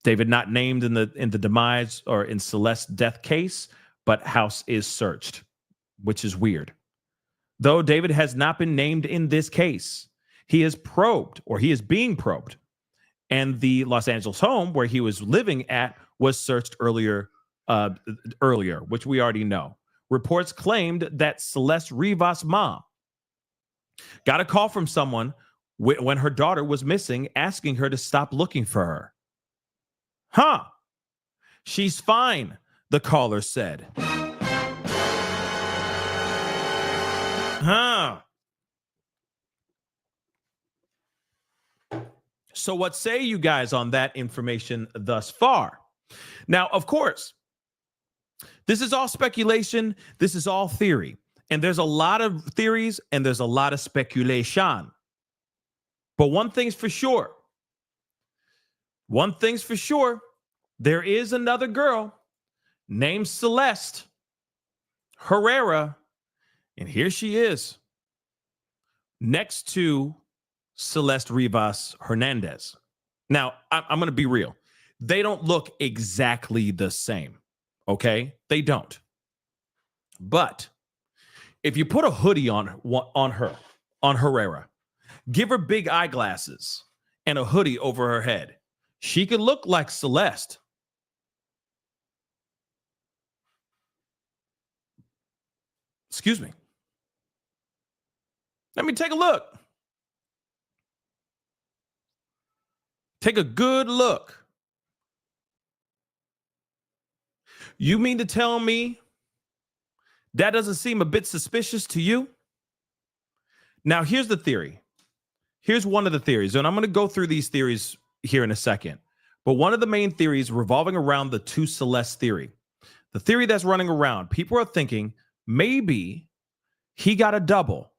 David not named in the demise or in Celeste's death case, but house is searched, which is weird. Though David has not been named in this case, he is probed, or he is being probed. And the Los Angeles home where he was living at was searched earlier, which we already know. Reports claimed that Celeste Rivas' mom got a call from someone when her daughter was missing, asking her to stop looking for her. Huh. She's fine, the caller said. Huh. So what say you guys on that information thus far? Now, of course, this is all speculation. This is all theory. And there's a lot of theories and there's a lot of speculation. But one thing's for sure. There is another girl named Celeste Herrera. And here she is next to Celeste Rivas Hernandez. Now, I'm going to be real. They don't look exactly the same. Okay? They don't. But if you put a hoodie on Herrera, give her big eyeglasses and a hoodie over her head, she could look like Celeste. Excuse me. Let me take a look. Take a good look. You mean to tell me that doesn't seem a bit suspicious to you? Now, here's the theory. Here's one of the theories, and I'm going to go through these theories here in a second. But one of the main theories revolving around the two Celeste theory, the theory that's running around, people are thinking maybe he got a double.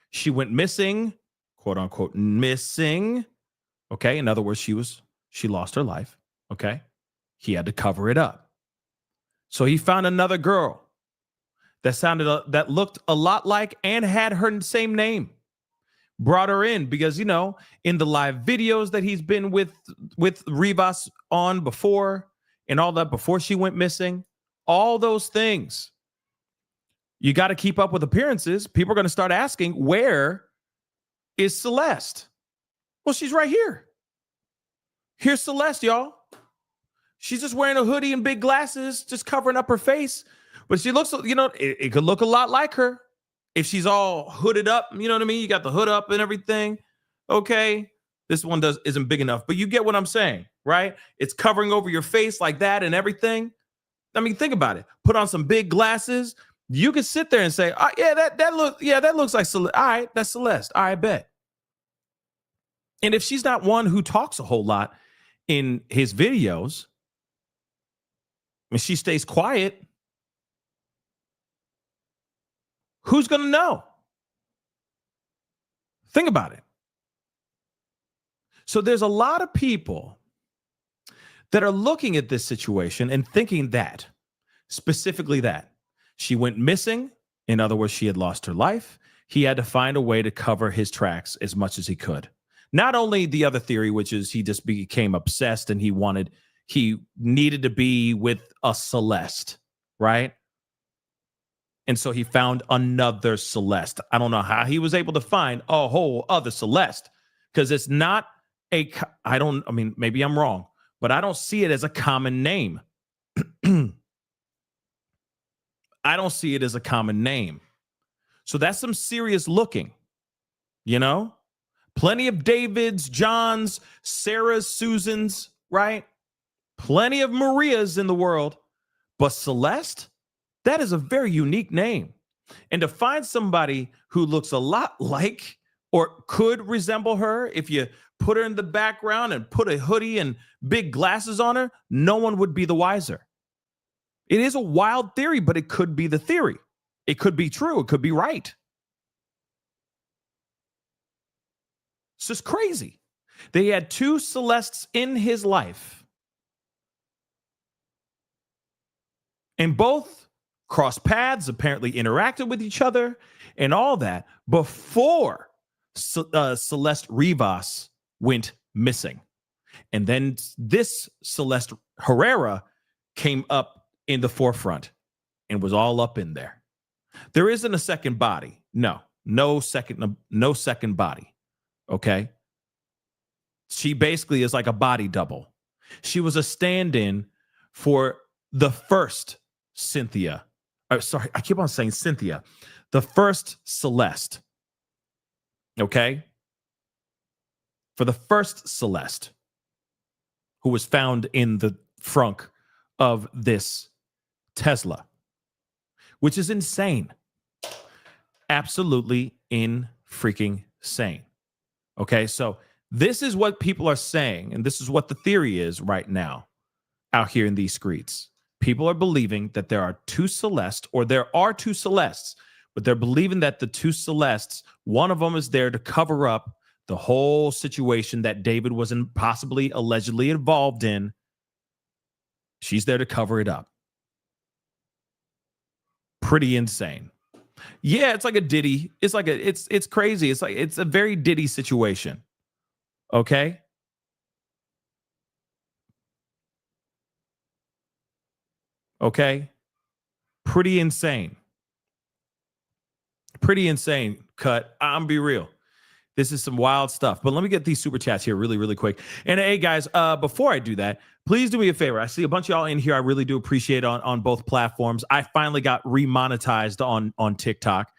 She went missing, quote unquote, missing. Okay. In other words, she lost her life. Okay. He had to cover it up. So he found another girl that looked a lot like and had her same name. Brought her in because, in the live videos that he's been with Rivas on before and all that, before she went missing, all those things. You got to keep up with appearances. People are going to start asking, where is Celeste? Well, she's right here. Here's Celeste, y'all. She's just wearing a hoodie and big glasses, just covering up her face. But she looks, it could look a lot like her if she's all hooded up. You know what I mean? You got the hood up and everything. Okay. This one isn't big enough, but you get what I'm saying, right? It's covering over your face like that and everything. I mean, think about it. Put on some big glasses. You could sit there and say, oh, yeah, that looks like Celeste. All right, that's Celeste. I bet. And if she's not one who talks a whole lot in his videos, and she stays quiet, who's going to know? Think about it. So there's a lot of people that are looking at this situation and thinking that, specifically that, she went missing. In other words, she had lost her life. He had to find a way to cover his tracks as much as he could. Not only the other theory, which is he just became obsessed and he needed to be with a Celeste, right? And so he found another Celeste. I don't know how he was able to find a whole other Celeste, because it's not maybe I'm wrong, but I don't see it as a common name. I don't see it as a common name. So that's some serious looking, Plenty of Davids, Johns, Sarahs, Susans, right? Plenty of Marias in the world. But Celeste, that is a very unique name. And to find somebody who looks a lot like or could resemble her, if you put her in the background and put a hoodie and big glasses on her, no one would be the wiser. It is a wild theory, but it could be the theory. It could be true. It could be right. It's just crazy. They had two Celestes in his life, and both crossed paths, apparently interacted with each other and all that before Celeste Rivas went missing. And then this Celeste Herrera came up in the forefront and was all up in there. There isn't a second body. No second body. Okay. She basically is like a body double. She was a stand-in for the first Cynthia. Sorry, I keep on saying Cynthia. The first Celeste. Okay. For the first Celeste, who was found in the trunk of this Tesla, which is insane. Absolutely freaking insane. Okay, so this is what people are saying, and this is what the theory is right now out here in these streets. People are believing that there are two Celestes, or there are two Celestes, but they're believing that the two Celestes, one of them is there to cover up the whole situation that David was possibly allegedly involved in. She's there to cover it up. Pretty insane. Yeah, it's like a Diddy. It's like it's crazy. It's a very Diddy situation. Okay? Okay? Pretty insane. Pretty insane, Cut. I'm be real. This is some wild stuff. But let me get these super chats here really, really quick. And hey, guys, before I do that, please do me a favor. I see a bunch of y'all in here. I really do appreciate it on both platforms. I finally got remonetized on TikTok.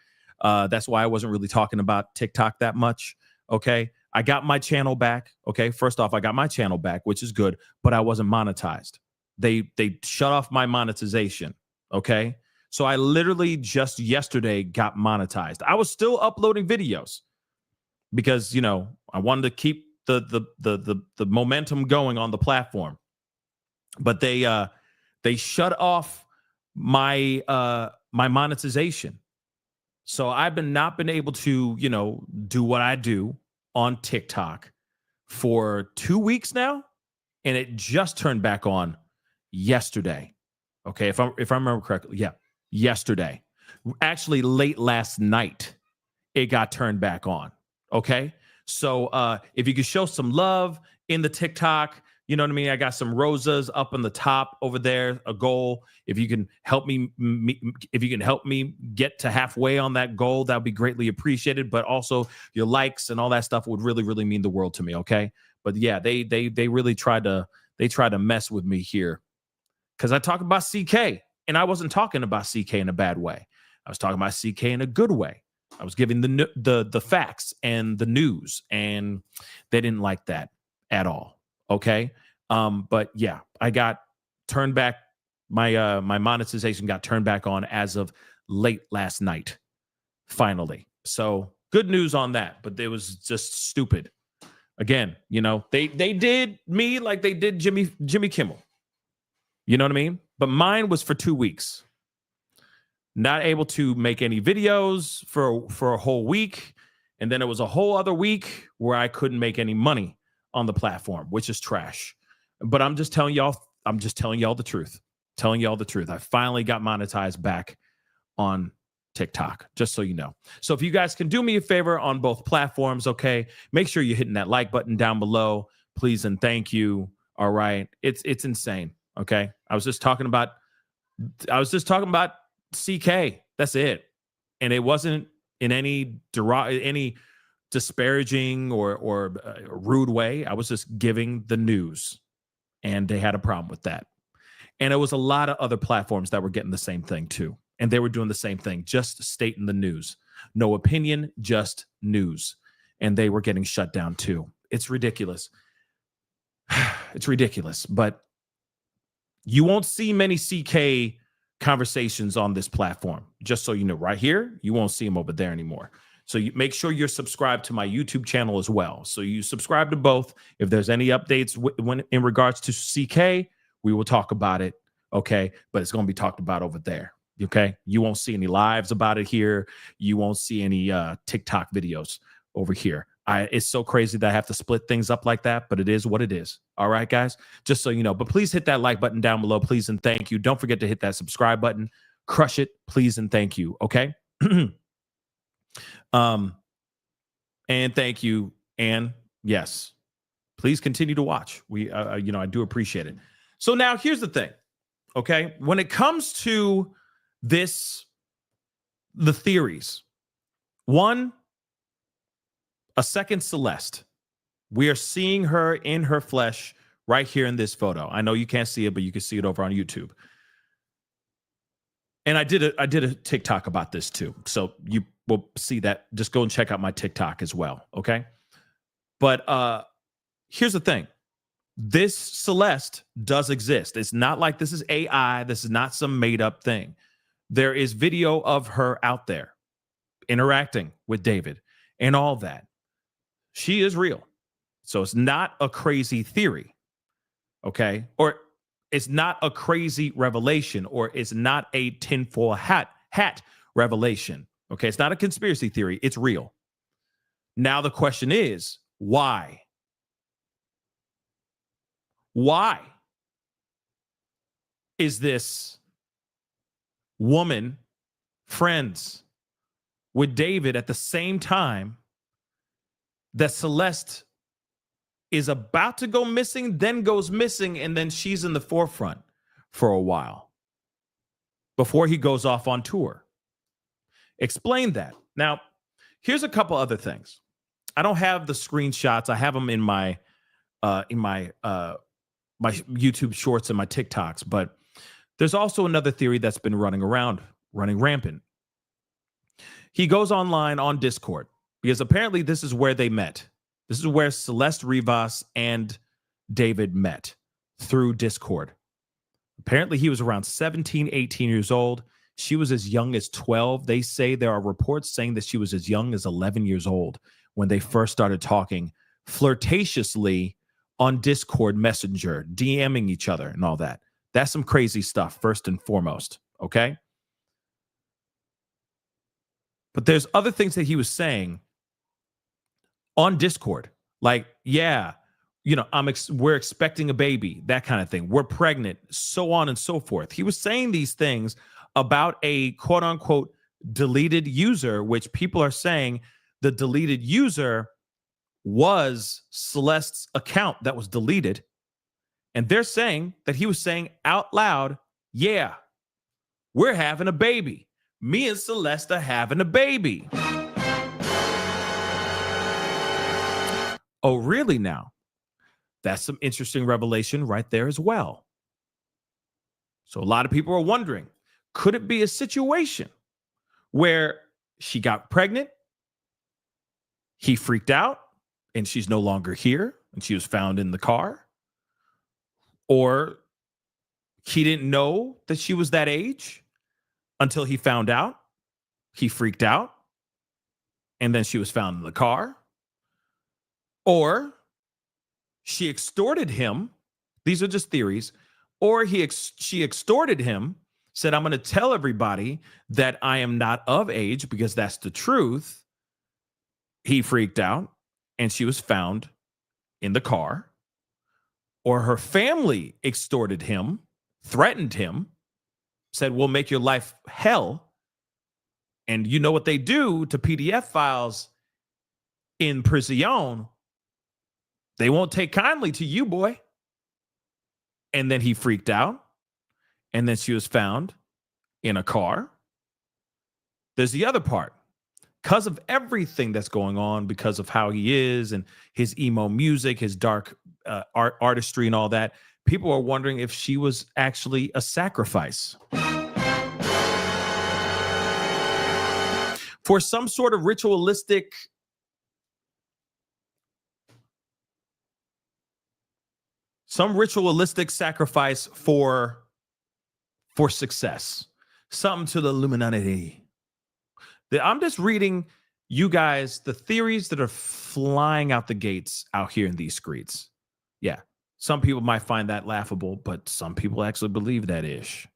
That's why I wasn't really talking about TikTok that much. Okay. I got my channel back. Okay. First off, I got my channel back, which is good, but I wasn't monetized. They shut off my monetization. Okay. So I literally just yesterday got monetized. I was still uploading videos because, I wanted to keep the momentum going on the platform. But they shut off my my monetization. So I've not been able to, do what I do on TikTok for 2 weeks now, and it just turned back on yesterday. Okay, if I remember correctly, yeah, yesterday. Actually, late last night, it got turned back on. Okay, so if you could show some love in the TikTok, you know what I mean? I got some rosas up on the top over there, a goal. If you can help me get to halfway on that goal, that would be greatly appreciated. But also your likes and all that stuff would really, really mean the world to me. Okay. But yeah, they really tried to mess with me here because I talk about CK And I wasn't talking about CK in a bad way. I was talking about CK in a good way. I was giving the facts and the news, and they didn't like that at all. Okay. But yeah, I got turned back. My monetization got turned back on as of late last night, finally. So good news on that, but it was just stupid. Again, they did me like they did Jimmy Kimmel. You know what I mean? But mine was for 2 weeks. Not able to make any videos for a whole week. And then it was a whole other week where I couldn't make any money on the platform, which is trash. But I'm just telling y'all the truth. Telling y'all the truth. I finally got monetized back on TikTok, just so you know. So if you guys can do me a favor on both platforms, okay, make sure you're hitting that like button down below, please and thank you. All right. It's insane. Okay. I was just talking about CK. That's it. And it wasn't in any disparaging or rude way. I was just giving the news, and they had a problem with that. And it was a lot of other platforms that were getting the same thing too. And they were doing the same thing, just stating the news. No opinion, just news. And they were getting shut down too. It's ridiculous. It's ridiculous. But you won't see many CK conversations on this platform. Just so you know, right here, you won't see them over there anymore. So you make sure you're subscribed to my YouTube channel as well. So you subscribe to both. If there's any updates when in regards to CK, we will talk about it. Okay. But it's going to be talked about over there. Okay. You won't see any lives about it here. You won't see any TikTok videos over here. It's so crazy that I have to split things up like that, but it is what it is. All right, guys, just so you know. But please hit that like button down below, please and thank you. Don't forget to hit that subscribe button. Crush it, please and thank you. Okay. And thank you. And yes, please continue to watch. I do appreciate it. So now here's the thing. Okay, when it comes to the theories, one, a second Celeste. We are seeing her in her flesh right here in this photo. I know you can't see it, but you can see it over on YouTube. And I did a TikTok about this too. So you will see that. Just go and check out my TikTok as well. Okay. But here's the thing. This Celeste does exist. It's not like this is AI. This is not some made up thing. There is video of her out there interacting with David and all that. She is real. So it's not a crazy theory. Okay. Or it's not a crazy revelation, or it's not a tinfoil hat revelation. Okay. It's not a conspiracy theory. It's real. Now the question is, why? Why is this woman friends with David at the same time that Celeste is about to go missing, then goes missing, and then she's in the forefront for a while before he goes off on tour? Explain that. Now, here's a couple other things. I don't have the screenshots. I have them in my YouTube shorts and my TikToks, but there's also another theory that's been running rampant. He goes online on Discord because apparently this is where they met. This is where Celeste Rivas and David met, through Discord. Apparently he was around 17, 18 years old. She was as young as 12. They say there are reports saying that she was as young as 11 years old when they first started talking flirtatiously on Discord Messenger, DMing each other and all that. That's some crazy stuff, first and foremost, okay? But there's other things that he was saying on Discord, like, yeah, we're expecting a baby, that kind of thing. We're pregnant, so on and so forth. He was saying these things about a quote unquote deleted user, which people are saying the deleted user was Celeste's account that was deleted. And they're saying that he was saying out loud, yeah, we're having a baby. Me and Celeste are having a baby. Oh, really now? That's some interesting revelation right there as well. So a lot of people are wondering, Could it be a situation where she got pregnant, he freaked out, and she's no longer here, and she was found in the car? Or he didn't know that she was that age until he found out. He freaked out, and then she was found in the car. Or she extorted him. These are just theories. Or she extorted him, said, I'm going to tell everybody that I am not of age because that's the truth. He freaked out, and she was found in the car. Or her family extorted him, threatened him, said, we'll make your life hell. And you know what they do to PDF files in prison? They won't take kindly to you, boy. And then he freaked out. And then she was found in a car. There's the other part. Because of everything that's going on, because of how he is and his emo music, his dark artistry and all that, people are wondering if she was actually a sacrifice for some sort of ritualistic sacrifice for success, something to the Illuminati. I'm just reading you guys the theories that are flying out the gates out here in these streets. Yeah, some people might find that laughable, but some people actually believe that ish.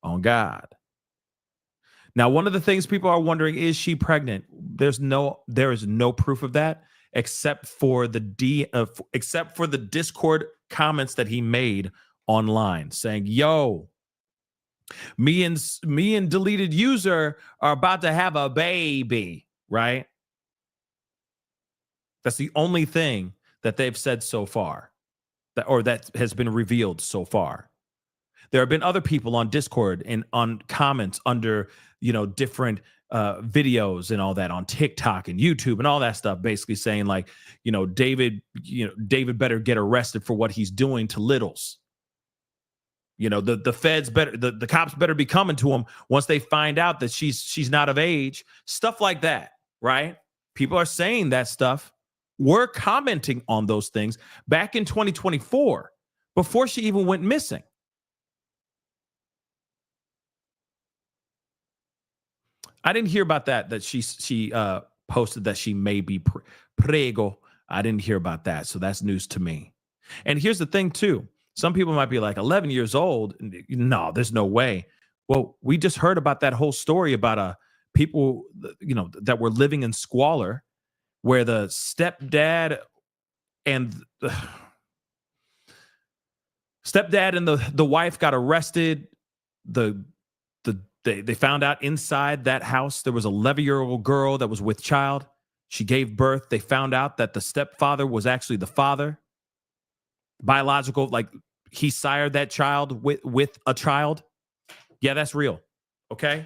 On God. Now, one of the things people are wondering, is she pregnant? There is no proof of that except for the Discord comments that he made online saying, yo, me and deleted user are about to have a baby, right? That's the only thing that they've said so far, that has been revealed so far. There have been other people on Discord and on comments under, different videos and all that on TikTok and YouTube and all that stuff, basically saying like, David better get arrested for what he's doing to littles. The feds better, the cops better be coming to him once they find out that she's not of age. Stuff like that, right? People are saying that stuff. We're commenting on those things back in 2024 before she even went missing. I didn't hear about that she posted that she may be prego. I didn't hear about that, so that's news to me. And here's the thing, too. Some people might be like, 11 years old? No, there's no way. Well, we just heard about that whole story about people, that were living in squalor, where the stepdad and the wife got arrested. They found out inside that house there was an 11-year-old girl that was with child. She gave birth. They found out that the stepfather was actually the father. Biological, like he sired that child with a child. Yeah, that's real. Okay.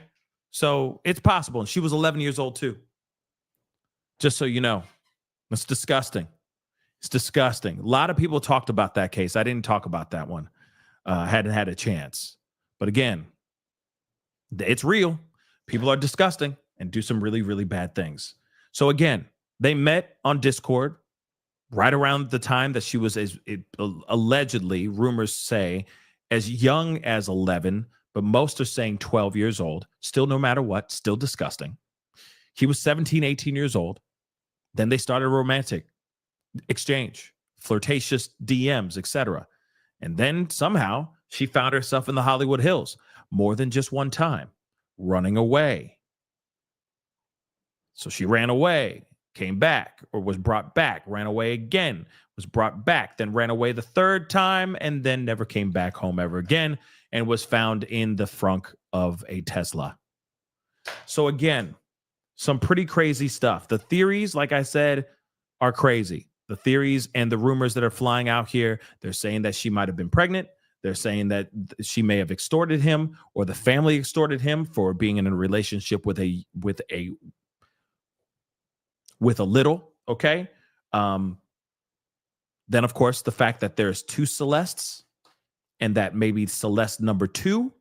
So it's possible. And she was 11 years old too. Just so you know, it's disgusting. It's disgusting. A lot of people talked about that case. I didn't talk about that one. Hadn't had a chance. But again, it's real. People are disgusting and do some really, really bad things. So again, they met on Discord right around the time that she was, allegedly, rumors say, as young as 11, but most are saying 12 years old. Still, no matter what, still disgusting. He was 17, 18 years old. Then they started a romantic exchange, flirtatious DMs, etc. And then somehow she found herself in the Hollywood Hills more than just one time, running away. So she ran away, came back, or was brought back, ran away again, was brought back, then ran away the third time, and then never came back home ever again, and was found in the frunk of a Tesla. So again, some pretty crazy stuff. The theories, like I said, are crazy. The theories and the rumors that are flying out here, they're saying that she might have been pregnant. They're saying that she may have extorted him, or the family extorted him for being in a relationship with a little. Okay. Then, of course, the fact that there's two Celestes, and that maybe Celeste number 2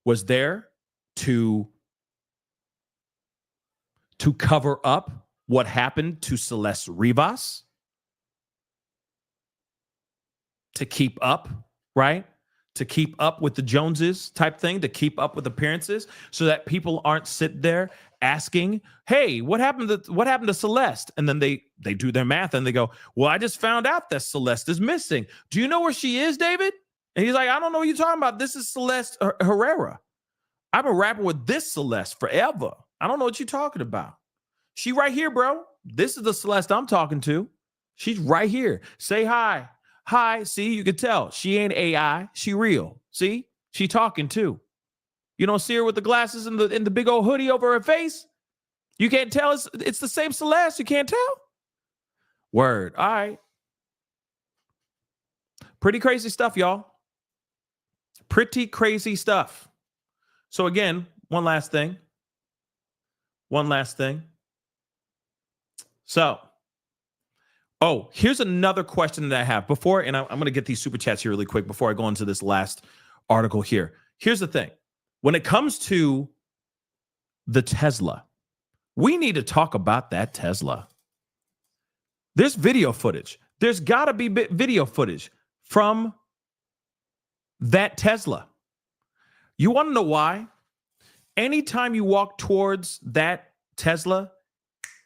was there to cover up what happened to Celeste Rivas, to keep up, right? To keep up with the Joneses type thing, to keep up with appearances, so that people aren't sitting there asking, "Hey, what happened to Celeste?" And then they do their math and they go, "Well, I just found out that Celeste is missing. Do you know where she is, David?" And he's like, "I don't know what you're talking about. This is Celeste Herrera. I've been rapping with this Celeste forever. I don't know what you're talking about. She right here, bro. This is the Celeste I'm talking to. She's right here. Say hi." Hi, see, you can tell she ain't AI, she real. See, she talking too. You don't see her with the glasses and the big old hoodie over her face. You can't tell it's the same Celeste. You can't tell. Word. All right. Pretty crazy stuff, y'all. Pretty crazy stuff. So again, one last thing. So. Oh, here's another question that I have before, and I'm going to get these super chats here really quick before I go into this last article here. Here's the thing. When it comes to the Tesla, we need to talk about that Tesla. There's video footage. There's got to be video footage from that Tesla. You want to know why? Anytime you walk towards that Tesla,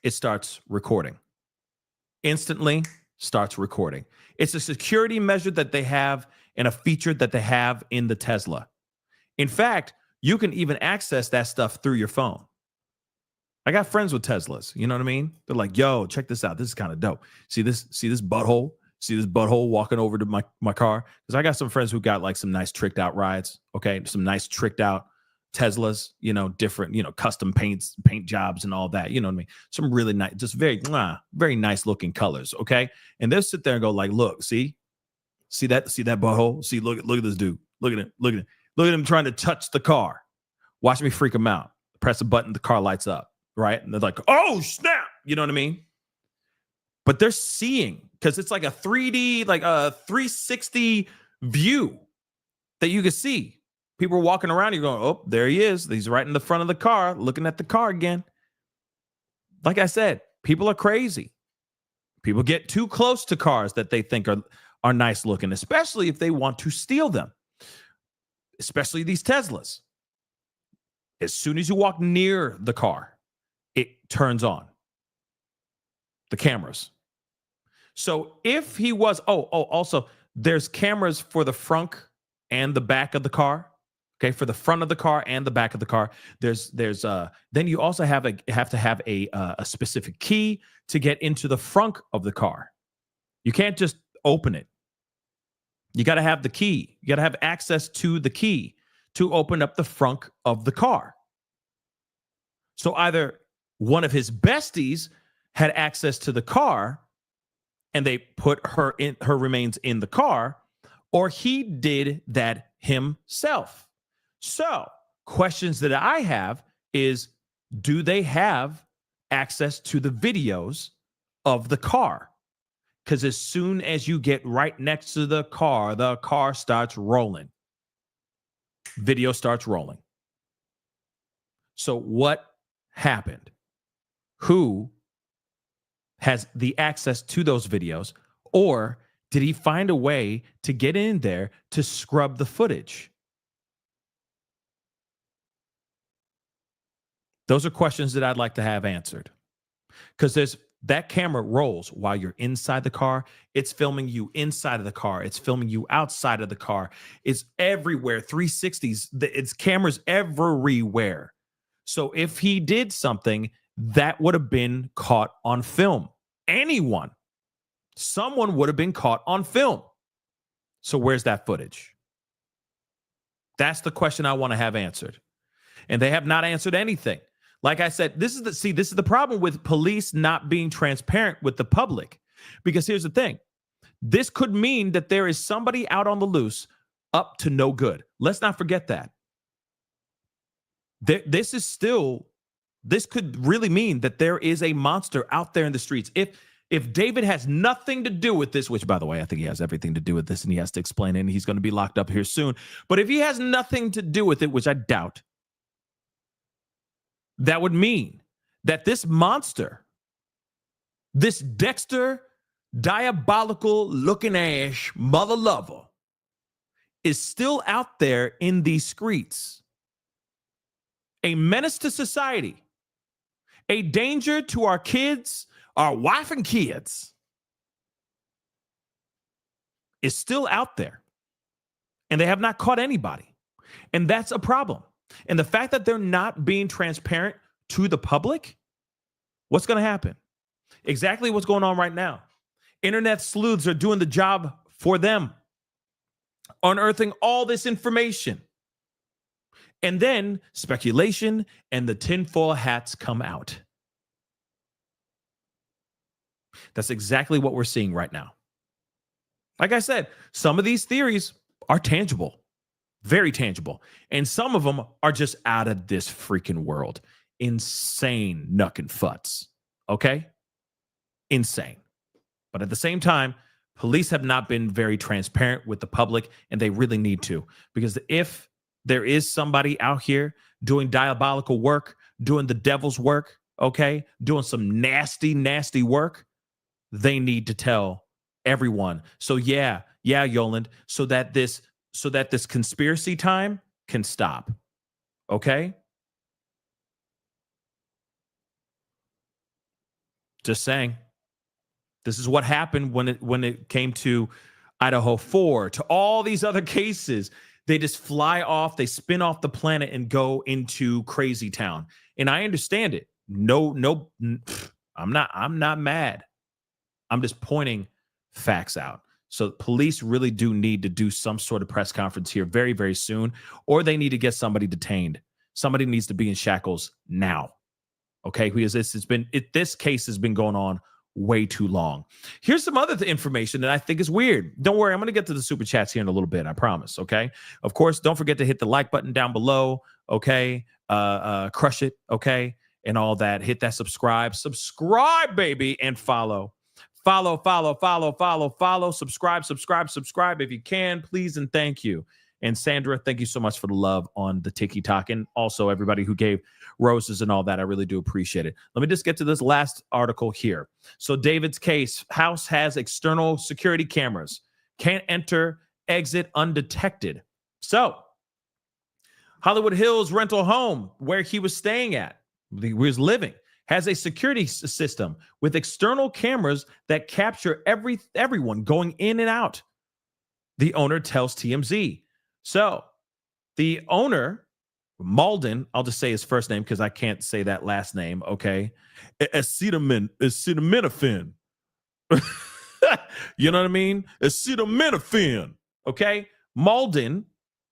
it starts recording. Instantly starts recording. It's a security measure that they have and a feature that they have in the Tesla. In fact, you can even access that stuff through your phone. I got friends with Teslas. You know what I mean? They're like, "Yo, check this out. This is kind of dope. See this butthole? See this butthole walking over to my car?" Because I got some friends who got like some nice tricked out rides. Okay, some nice tricked out Teslas, different, custom paint jobs and all that. You know what I mean? Some really nice, just very nice looking colors. Okay. And they'll sit there and go like, "Look, see that butthole? See, look at this dude. Look at him trying to touch the car. Watch me freak him out. Press a button, the car lights up. Right. And they're like, "Oh, snap." You know what I mean? But they're seeing, because it's like a 3D, like a 360 view that you can see. People are walking around, you're going, "Oh, there he is. He's right in the front of the car, looking at the car again." Like I said, people are crazy. People get too close to cars that they think are nice looking, especially if they want to steal them. Especially these Teslas. As soon as you walk near the car, it turns on the cameras. So if he was, also, there's cameras for the front and the back of the car. Okay, for the front of the car and the back of the car. Then you also have to have a specific key to get into the front of the car. You can't just open it. You got to have the key. You got to have access to the key to open up the front of the car. So either one of his besties had access to the car and they put her remains in the car, or he did that himself. So, questions that I have is, do they have access to the videos of the car? Because as soon as you get right next to the car starts rolling. Video starts rolling. So what happened? Who has the access to those videos? Or did he find a way to get in there to scrub the footage? Those are questions that I'd like to have answered. Because that camera rolls while you're inside the car. It's filming you inside of the car. It's filming you outside of the car. It's everywhere. 360s. It's cameras everywhere. So if he did something, that would have been caught on film. Someone would have been caught on film. So where's that footage? That's the question I want to have answered. And they have not answered anything. Like I said, this is the problem with police not being transparent with the public. Because here's the thing. This could mean that there is somebody out on the loose up to no good. Let's not forget that. This could really mean that there is a monster out there in the streets. If If David has nothing to do with this, which, by the way, I think he has everything to do with this and he has to explain it and he's going to be locked up here soon. But if he has nothing to do with it, which I doubt, that would mean that this monster, this Dexter, diabolical looking ass mother lover is still out there in these streets. A menace to society, a danger to our kids, our wife and kids, is still out there. And they have not caught anybody. And that's a problem. And the fact that they're not being transparent to the public, what's going to happen? Exactly what's going on right now. Internet sleuths are doing the job for them, unearthing all this information. And then speculation and the tinfoil hats come out. That's exactly what we're seeing right now. Like I said, some of these theories are tangible, very tangible. And some of them are just out of this freaking world. Insane knuckin' futs. Okay? Insane. But at the same time, police have not been very transparent with the public, and they really need to. Because if there is somebody out here doing diabolical work, doing the devil's work, okay, doing some nasty, nasty work, they need to tell everyone. So yeah, Yoland, so that this conspiracy time can stop. Okay? Just saying. This is what happened when it came to Idaho 4, to all these other cases. They just fly off, they spin off the planet and go into crazy town. And I understand it. No, I'm not mad. I'm just pointing facts out. So police really do need to do some sort of press conference here very, very soon, or they need to get somebody detained. Somebody needs to be in shackles now. Okay, because this case has been going on way too long. Here's some other information that I think is weird. Don't worry, I'm going to get to the super chats here in a little bit, I promise, okay? Of course, don't forget to hit the like button down below, okay? Crush it, okay? And all that. Hit that subscribe, baby, and follow. Follow, subscribe if you can, please and thank you. And Sandra, thank you so much for the love on the TikTok, and also everybody who gave roses and all that. I really do appreciate it. Let me just get to this last article here. So David's case, house has external security cameras, can't enter, exit undetected. So Hollywood Hills rental home where he was staying at, he was living, has a security system with external cameras that capture everyone going in and out. The owner tells TMZ. So the owner, Malden, I'll just say his first name because I can't say that last name, okay? Acetaminophen. You know what I mean? Acetaminophen, okay? Malden,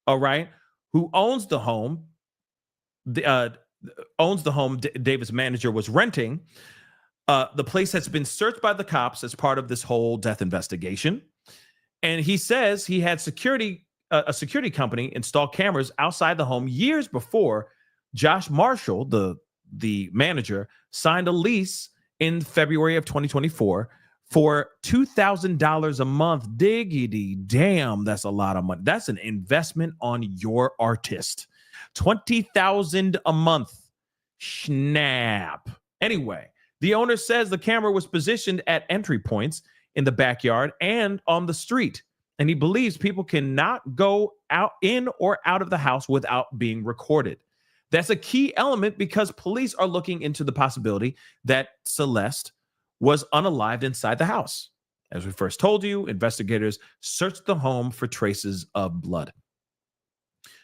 all right, who owns the home, David's manager was renting. The place has been searched by the cops as part of this whole death investigation. And he says he had a security company install cameras outside the home years before Josh Marshall, the manager, signed a lease in February of 2024 for $2,000 a month. Diggity damn, that's a lot of money. That's an investment on your artist. $20,000 a month. Snap. Anyway, the owner says the camera was positioned at entry points in the backyard and on the street. And he believes people cannot go in or out of the house without being recorded. That's a key element because police are looking into the possibility that Celeste was unalived inside the house. As we first told you, investigators searched the home for traces of blood.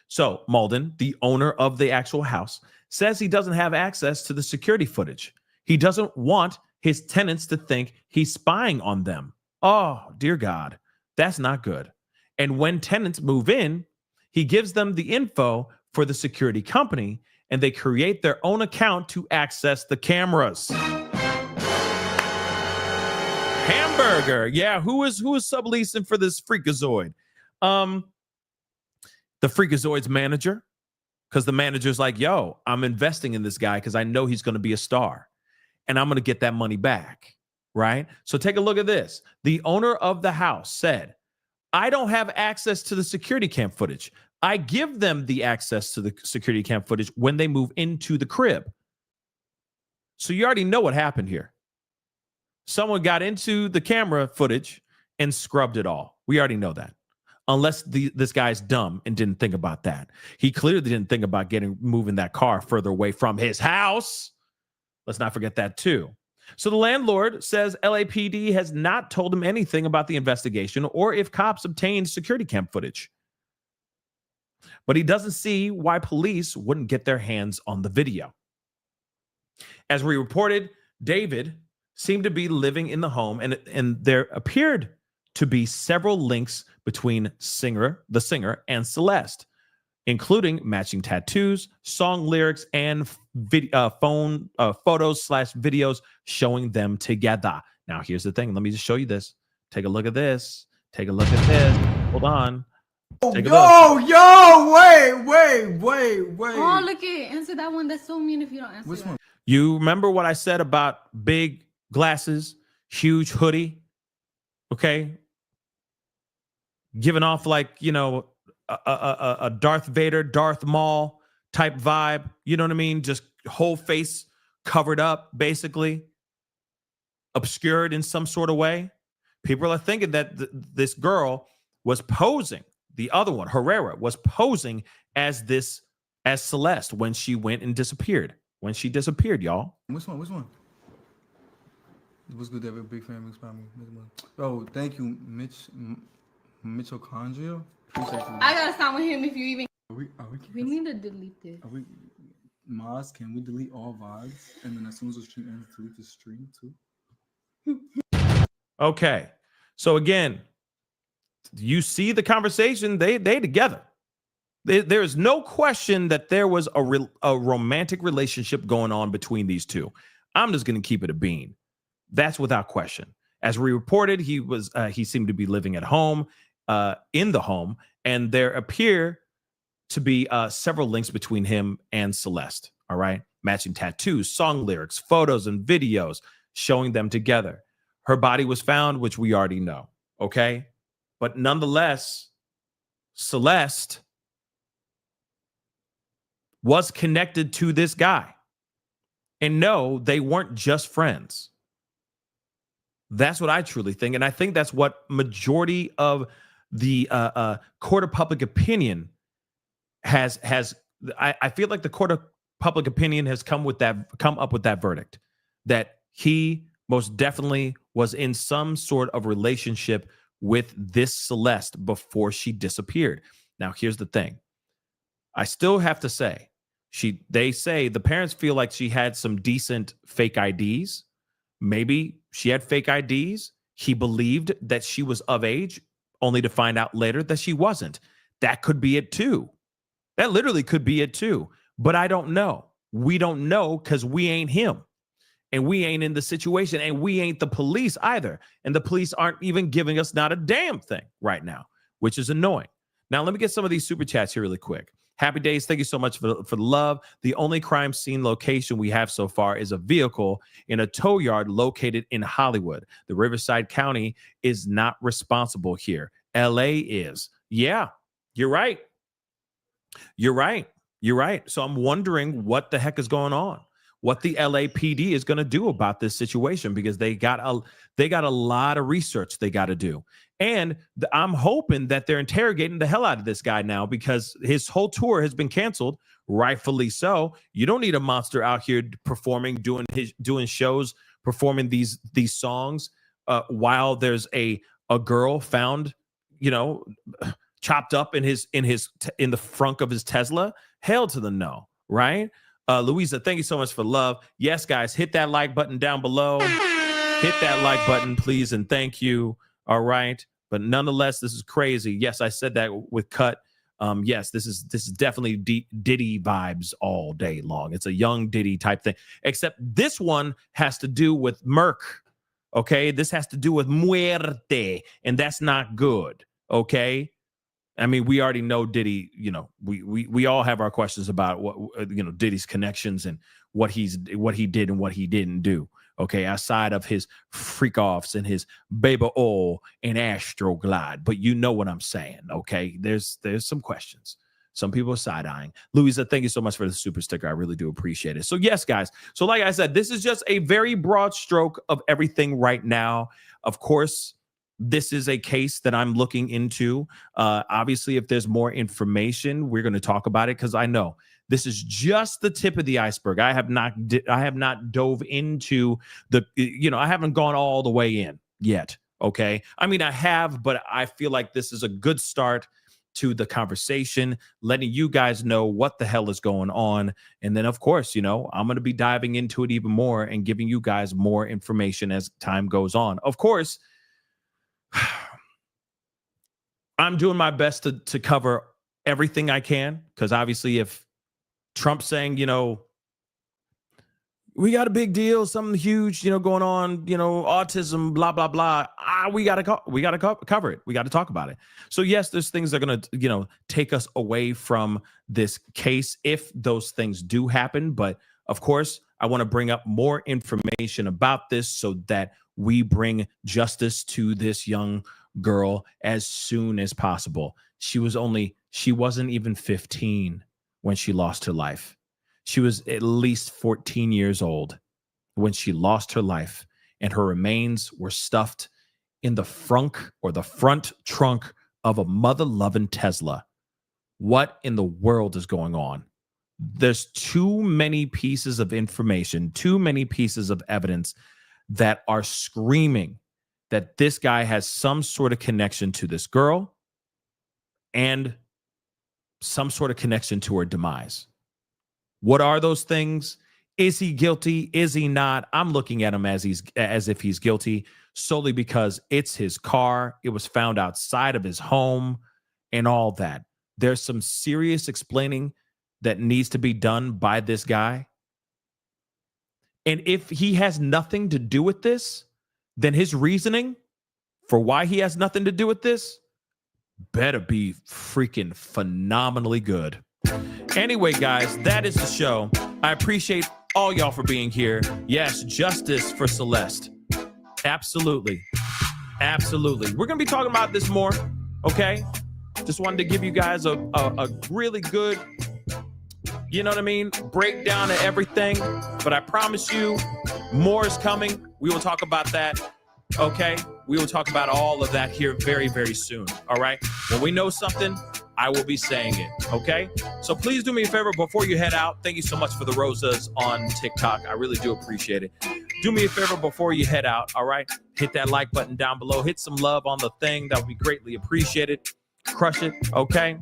So Malden, the owner of the actual house, says he doesn't have access to the security footage. He doesn't want his tenants to think he's spying on them. Oh, dear God. That's not good. And when tenants move in, he gives them the info for the security company, and they create their own account to access the cameras. Hamburger. Yeah, who is subleasing for this freakazoid? The freakazoid's manager, because the manager's like, yo, I'm investing in this guy because I know he's going to be a star, and I'm going to get that money back. right? So take a look at this. The owner of the house said, I don't have access to the security cam footage. I give them the access to the security cam footage when they move into the crib. So you already know what happened here. Someone got into the camera footage and scrubbed it all. We already know that. Unless this guy's dumb and didn't think about that. He clearly didn't think about moving that car further away from his house. Let's not forget that too. So the landlord says LAPD has not told him anything about the investigation or if cops obtained security cam footage. But he doesn't see why police wouldn't get their hands on the video. As we reported, David seemed to be living in the home, and there appeared to be several links between the singer and Celeste, including matching tattoos, song lyrics, and photos / videos showing them together. Now, here's the thing. Let me just show you this. Take a look at this. Take a look at this. Hold on. Take a look. Wait. Oh, look at answer that one. That's so mean if you don't answer. Which one? You remember what I said about big glasses, huge hoodie, okay? Giving off like, you know, a Darth Vader, Darth Maul type vibe. You know what I mean? Just whole face covered up, basically. Obscured in some sort of way. People are thinking that this girl was posing. The other one, Herrera, was posing as Celeste when she went and disappeared. When she disappeared, y'all. Which one? It was good to have a big family. Oh, thank you, Mitochondria. I gotta stop with him if you even. We need to delete this. Maz, can we delete all VODs? And then as soon as the stream ends, delete the stream too? Okay. So again, you see the conversation, they together. There is no question that there was a romantic relationship going on between these two. I'm just going to keep it a bean. That's without question. As we reported, he seemed to be living at home, in the home, and there appear to be several links between him and Celeste. All right, matching tattoos, song lyrics, photos, and videos showing them together. Her body was found, which we already know. Okay, but nonetheless, Celeste was connected to this guy. And no, they weren't just friends. That's what I truly think. And I think that's what majority of the court of public opinion has. I feel like the court of public opinion has come up with that verdict, that he most definitely was in some sort of relationship with this Celeste before she disappeared. Now, here's the thing. I still have to say, they say the parents feel like she had some decent fake IDs. Maybe she had fake IDs. He believed that she was of age, only to find out later that she wasn't. That could be it too. That literally could be it too. But I don't know. We don't know because we ain't him. And we ain't in the situation. And we ain't the police either. And the police aren't even giving us not a damn thing right now, which is annoying. Now, let me get some of these super chats here really quick. Happy days. Thank you so much for the love. The only crime scene location we have so far is a vehicle in a tow yard located in Hollywood. The Riverside County is not responsible here. LA is. Yeah, you're right. You're right. You're right. So I'm wondering what the heck is going on, what the LAPD is going to do about this situation, because they got a lot of research they got to do. And I'm hoping that they're interrogating the hell out of this guy now, because his whole tour has been canceled, rightfully so. You don't need a monster out here performing, doing shows, performing these songs while there's a girl found, chopped up in the frunk of his Tesla. Hell to the no, right? Louisa, thank you so much for love. Yes, guys, hit that like button down below. Hit that like button, please, and thank you. All right. But nonetheless, this is crazy. Yes, I said that with cut. Yes, this is definitely Diddy vibes all day long. It's a young Diddy type thing, except this one has to do with Merc. Okay, this has to do with muerte, and that's not good. Okay, I mean, we already know Diddy. We all have our questions about what Diddy's connections and what he did and what he didn't do. Okay, outside of his freak offs and his baby oil and Astroglide. But you know what I'm saying, okay? There's some questions. Some people are side-eyeing. Louisa, thank you so much for the super sticker. I really do appreciate it. So yes, guys. So like I said, this is just a very broad stroke of everything right now. Of course, this is a case that I'm looking into. Obviously, if there's more information, we're going to talk about it because I know this is just the tip of the iceberg. I have not dove into the, I haven't gone all the way in yet. Okay. I mean, I have, but I feel like this is a good start to the conversation, letting you guys know what the hell is going on. And then, of course, I'm going to be diving into it even more and giving you guys more information as time goes on. Of course, I'm doing my best to cover everything I can, because obviously if Trump's saying, we got a big deal, something huge, going on, autism, blah, blah, blah. We got to cover it. We got to talk about it. So yes, there's things that are going to, take us away from this case if those things do happen. But of course, I want to bring up more information about this so that we bring justice to this young girl as soon as possible. She wasn't even 15 when she lost her life. She was at least 14 years old when she lost her life, and her remains were stuffed in the front trunk of a mother-loving Tesla. What in the world is going on? There's too many pieces of information, too many pieces of evidence that are screaming that this guy has some sort of connection to this girl and some sort of connection to her demise. What are those things? Is he guilty? Is he not? I'm looking at him as if he's guilty solely because it's his car. It was found outside of his home and all that. There's some serious explaining that needs to be done by this guy. And if he has nothing to do with this, then his reasoning for why he has nothing to do with this better be freaking phenomenally good. Anyway, guys, that is the show. I appreciate all y'all for being here. Yes, justice for Celeste. Absolutely. Absolutely. We're going to be talking about this more, okay? Just wanted to give you guys a really good, breakdown of everything. But I promise you, more is coming. We will talk about that, okay? We will talk about all of that here very, very soon, all right? When we know something, I will be saying it, okay? So please do me a favor before you head out. Thank you so much for the rosas on TikTok. I really do appreciate it. Do me a favor before you head out, all right? Hit that like button down below. Hit some love on the thing. That would be greatly appreciated. Crush it, okay?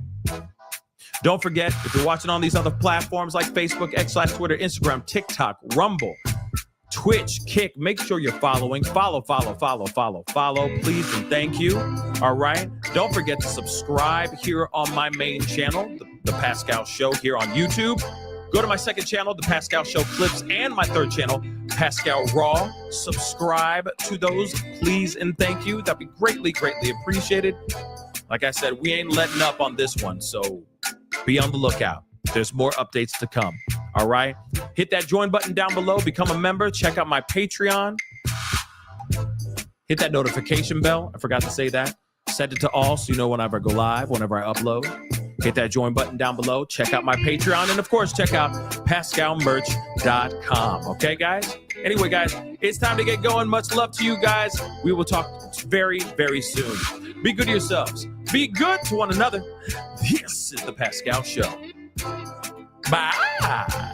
Don't forget, if you're watching on these other platforms like Facebook, X/Twitter, Instagram, TikTok, Rumble, Twitch, Kick, make sure you're following. Follow, please, and thank you. All right. Don't forget to subscribe here on my main channel, The Pascal Show, here on YouTube. Go to my second channel, The Pascal Show Clips, and my third channel, Pascal Raw. Subscribe to those, please, and thank you. That'd be greatly, greatly appreciated. Like I said, we ain't letting up on this one, so be on the lookout. There's more updates to come. All right. Hit that join button down below. Become a member. Check out my Patreon. Hit that notification bell. I forgot to say that. Set it to all so you know whenever I go live, whenever I upload. Hit that join button down below. Check out my Patreon. And, of course, check out pascalmerch.com. Okay, guys? Anyway, guys, it's time to get going. Much love to you guys. We will talk very, very soon. Be good to yourselves. Be good to one another. This is The Pascal Show. Bye.